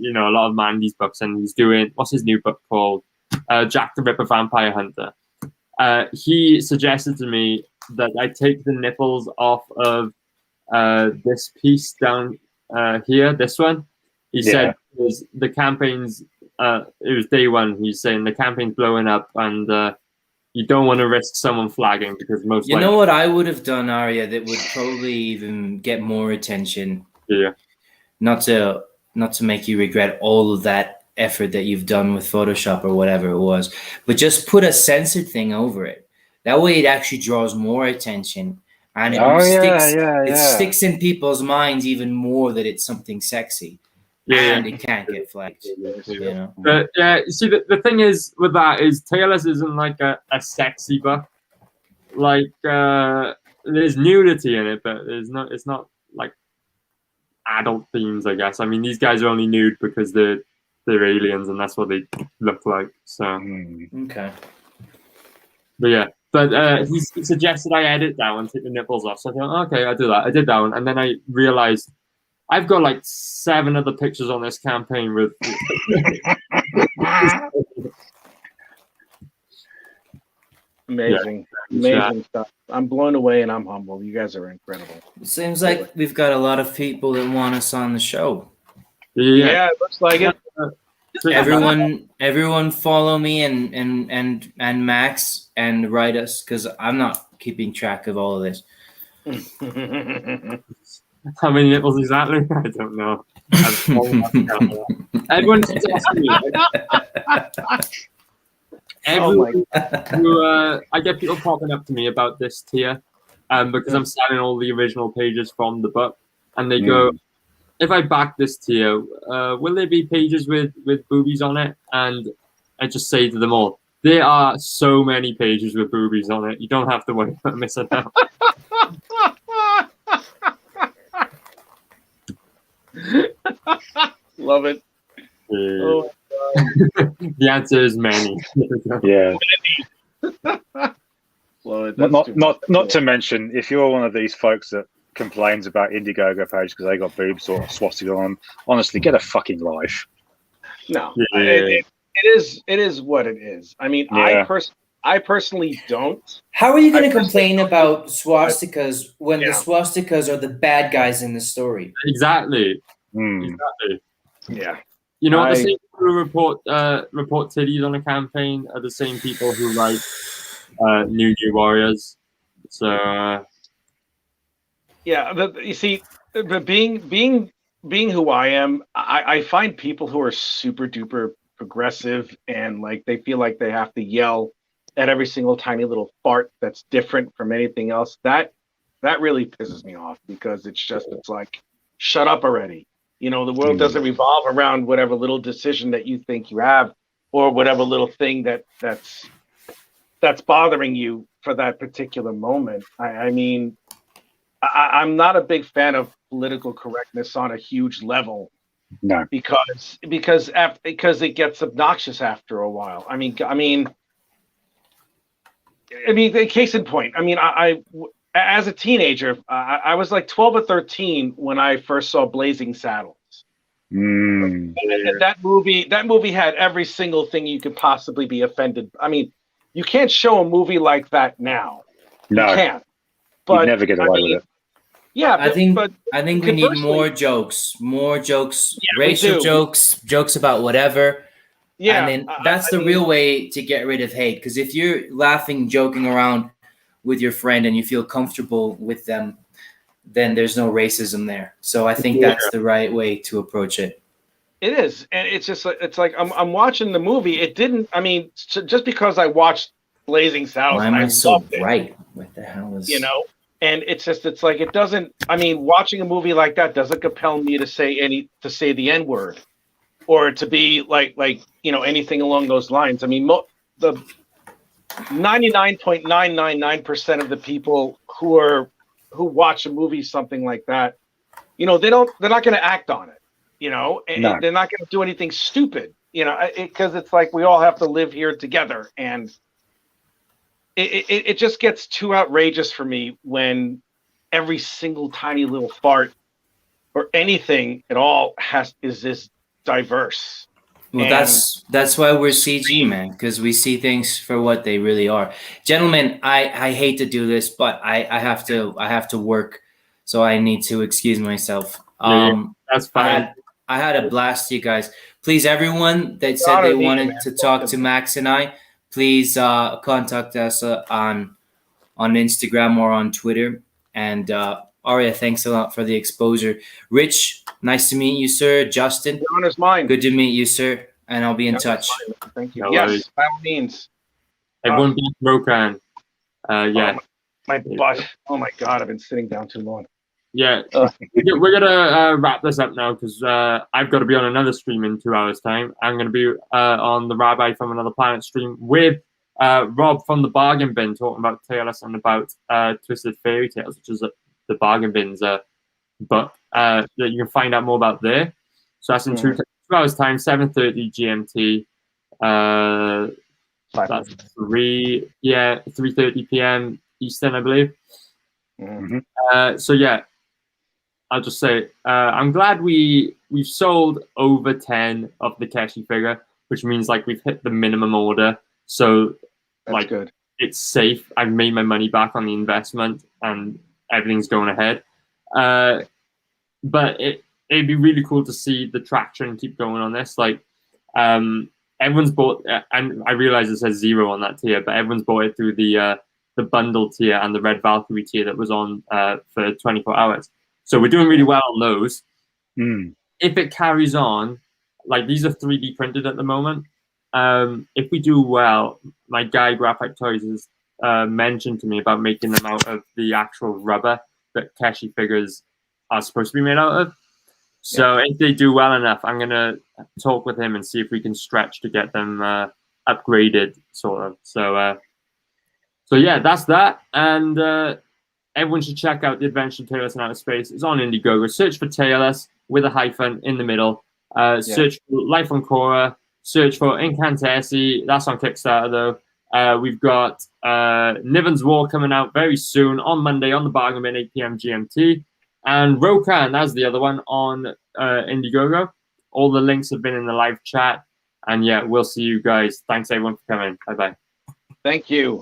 Speaker 3: lot of Mandy's books, and he's doing, what's his new book called? Jack the Ripper Vampire Hunter. He suggested to me that I take the nipples off of this piece down here, this one. He said it was the campaign's, it was day one. He's saying the campaign's blowing up, and you don't want to risk someone flagging, because most
Speaker 4: You know what I would have done, Arya, that would probably even get more attention.
Speaker 3: Yeah.
Speaker 4: Not to make you regret all of that effort that you've done with Photoshop or whatever it was, but just put a censored thing over it. That way it actually draws more attention, and it sticks in people's minds even more that it's something sexy. And it can't get flagged.
Speaker 3: But you see, the thing is with that is Taylor's isn't like a sexy book. Like there's nudity in it, but it's not like adult themes, I guess. I mean, these guys are only nude because they're aliens, and that's what they look like. So
Speaker 4: okay.
Speaker 3: But yeah. But he suggested I edit that one, take the nipples off. So I thought, okay, I'll do that. I did that one, and then I realized I've got like 7 other pictures on this campaign with.
Speaker 6: Amazing stuff. I'm blown away and I'm humbled. You guys are incredible.
Speaker 4: It seems like we've got a lot of people that want us on the show.
Speaker 6: Yeah, it looks like it.
Speaker 4: Everyone follow me and Max and write us, because I'm not keeping track of all of this.
Speaker 3: How many nipples exactly? I don't know. Everyone keeps asking me. I get people popping up to me about this tier, because I'm selling all the original pages from the book, and they go, if I back this tier, will there be pages with boobies on it? And I just say to them all, there are so many pages with boobies on it. You don't have to worry about missing out.
Speaker 6: love it. Oh,
Speaker 3: The answer is many.
Speaker 5: Yeah.
Speaker 6: love it. That's
Speaker 5: Not to mention, if you're one of these folks that complains about Indiegogo page because they got boobs or swastika on, honestly, get a fucking life.
Speaker 6: No,
Speaker 3: Yeah.
Speaker 6: it is what it is. I mean,
Speaker 5: Yeah.
Speaker 6: I personally don't.
Speaker 4: How are you going
Speaker 6: I
Speaker 4: to complain
Speaker 6: personally-
Speaker 4: about swastikas when the
Speaker 6: Yeah.
Speaker 4: swastikas are the bad guys in the story?
Speaker 3: Exactly.
Speaker 5: Hmm.
Speaker 3: Exactly.
Speaker 6: Yeah.
Speaker 3: You know,
Speaker 6: I-
Speaker 3: the same people who report titties on a campaign are the same people who write New Warriors. So
Speaker 6: Yeah, but you see, but being who I am, I find people who are super duper progressive and like they feel like they have to yell at every single tiny little fart that's different from anything else. That really pisses me off because it's like, shut up already. You know, the world doesn't revolve around whatever little decision that you think you have or whatever little thing that's bothering you for that particular moment. I mean, I'm not a big fan of political correctness on a huge level
Speaker 5: No.
Speaker 6: because it gets obnoxious after a while. I mean, the case in point. I mean, I as a teenager, I was like 12 or 13 when I first saw Blazing Saddles.
Speaker 5: Mm.
Speaker 6: And that movie had every single thing you could possibly be offended. I mean, you can't show a movie like that now.
Speaker 5: No,
Speaker 6: You can't.
Speaker 5: you'd
Speaker 6: But
Speaker 5: never get away with it.
Speaker 6: Yeah,
Speaker 4: I think
Speaker 6: but
Speaker 4: we need
Speaker 6: conversely-
Speaker 4: more jokes,
Speaker 6: Yeah, we
Speaker 4: racial
Speaker 6: do.
Speaker 4: jokes about whatever.
Speaker 6: yeah,
Speaker 4: and then that's the real way to get rid of hate. Because if you're laughing, joking around with your friend and you feel comfortable with them, then there's no racism there. So I think that's the right way to approach it.
Speaker 6: It is, and it's like I'm watching the movie. It didn't. I mean, just because I watched Blazing Saddles
Speaker 4: Why
Speaker 6: and
Speaker 4: am
Speaker 6: I
Speaker 4: I so
Speaker 6: loved it,
Speaker 4: bright? What the hell is
Speaker 6: you know. And it's like it doesn't. I mean, watching a movie like that doesn't compel me to say the N word, or to be like anything along those lines. I mean, the 99.999% of the people who watch a movie something like that, they're not going to act on it, and
Speaker 5: No.
Speaker 6: they're not going to do anything stupid, because it's like we all have to live here together, and it just gets too outrageous for me when every single tiny little fart or anything at all is this diverse.
Speaker 4: Well,
Speaker 6: And-
Speaker 4: that's why we're CG, man, because we see things for what they really are. Gentlemen, I hate to do this, but I have to work, so I need to excuse myself.
Speaker 3: that's fine.
Speaker 4: I had a blast, you guys. Please, everyone that said
Speaker 6: Honor
Speaker 4: they
Speaker 6: me,
Speaker 4: wanted
Speaker 6: man.
Speaker 4: to talk to Max and I, please contact us on Instagram or on Twitter. And Arya, thanks a lot for the exposure. Rich, nice to meet you, sir. Justin,
Speaker 6: The honor's mine.
Speaker 4: good to meet you, sir. And I'll be in touch.
Speaker 6: Thank you.
Speaker 3: No
Speaker 6: Yes,
Speaker 3: worries.
Speaker 6: by all means.
Speaker 3: Everyone be broken. Yeah.
Speaker 6: My butt. Oh my God, I've been sitting down too long.
Speaker 3: Yeah, we're gonna wrap this up now because I've got to be on another stream in 2 hours' time. I'm gonna be on the Rabbi from Another Planet stream with Rob from the Bargain Bin talking about TLS and about Twisted Fairy Tales, which is the Bargain Bin's book that you can find out more about there. So that's in 2 hours' time, 7:30 GMT. That's 3:30 p.m. Eastern, I believe. So yeah. I'll just say I'm glad we've sold over 10 of the Keshi figure, which means like we've hit the minimum order. So
Speaker 6: That's
Speaker 3: like
Speaker 6: good.
Speaker 3: it's safe. I've made my money back on the investment and everything's going ahead. But it'd be really cool to see the traction keep going on this. Like everyone's bought, and I realize it says 0 on that tier, but everyone's bought it through the bundle tier and the Red Valkyrie tier that was on for 24 hours. So we're doing really well on those. If it carries on, like these are 3D printed at the moment. If we do well, my guy Graphite Toys has mentioned to me about making them out of the actual rubber that Keshi figures are supposed to be made out of. So if they do well enough, I'm going to talk with him and see if we can stretch to get them upgraded, sort of. So yeah, that's that. And everyone should check out The Adventure of Tailless in Outer Space. It's on Indiegogo. Search for Tailless with a hyphen in the middle. Search for Life on Korra. Search for Incantessi. That's on Kickstarter, though. We've got Niven's War coming out very soon on Monday on the Bargain Bin, 8 p.m. GMT. And Rokan, that's the other one, on Indiegogo. All the links have been in the live chat. And yeah, we'll see you guys. Thanks, everyone, for coming. Bye-bye.
Speaker 6: Thank you.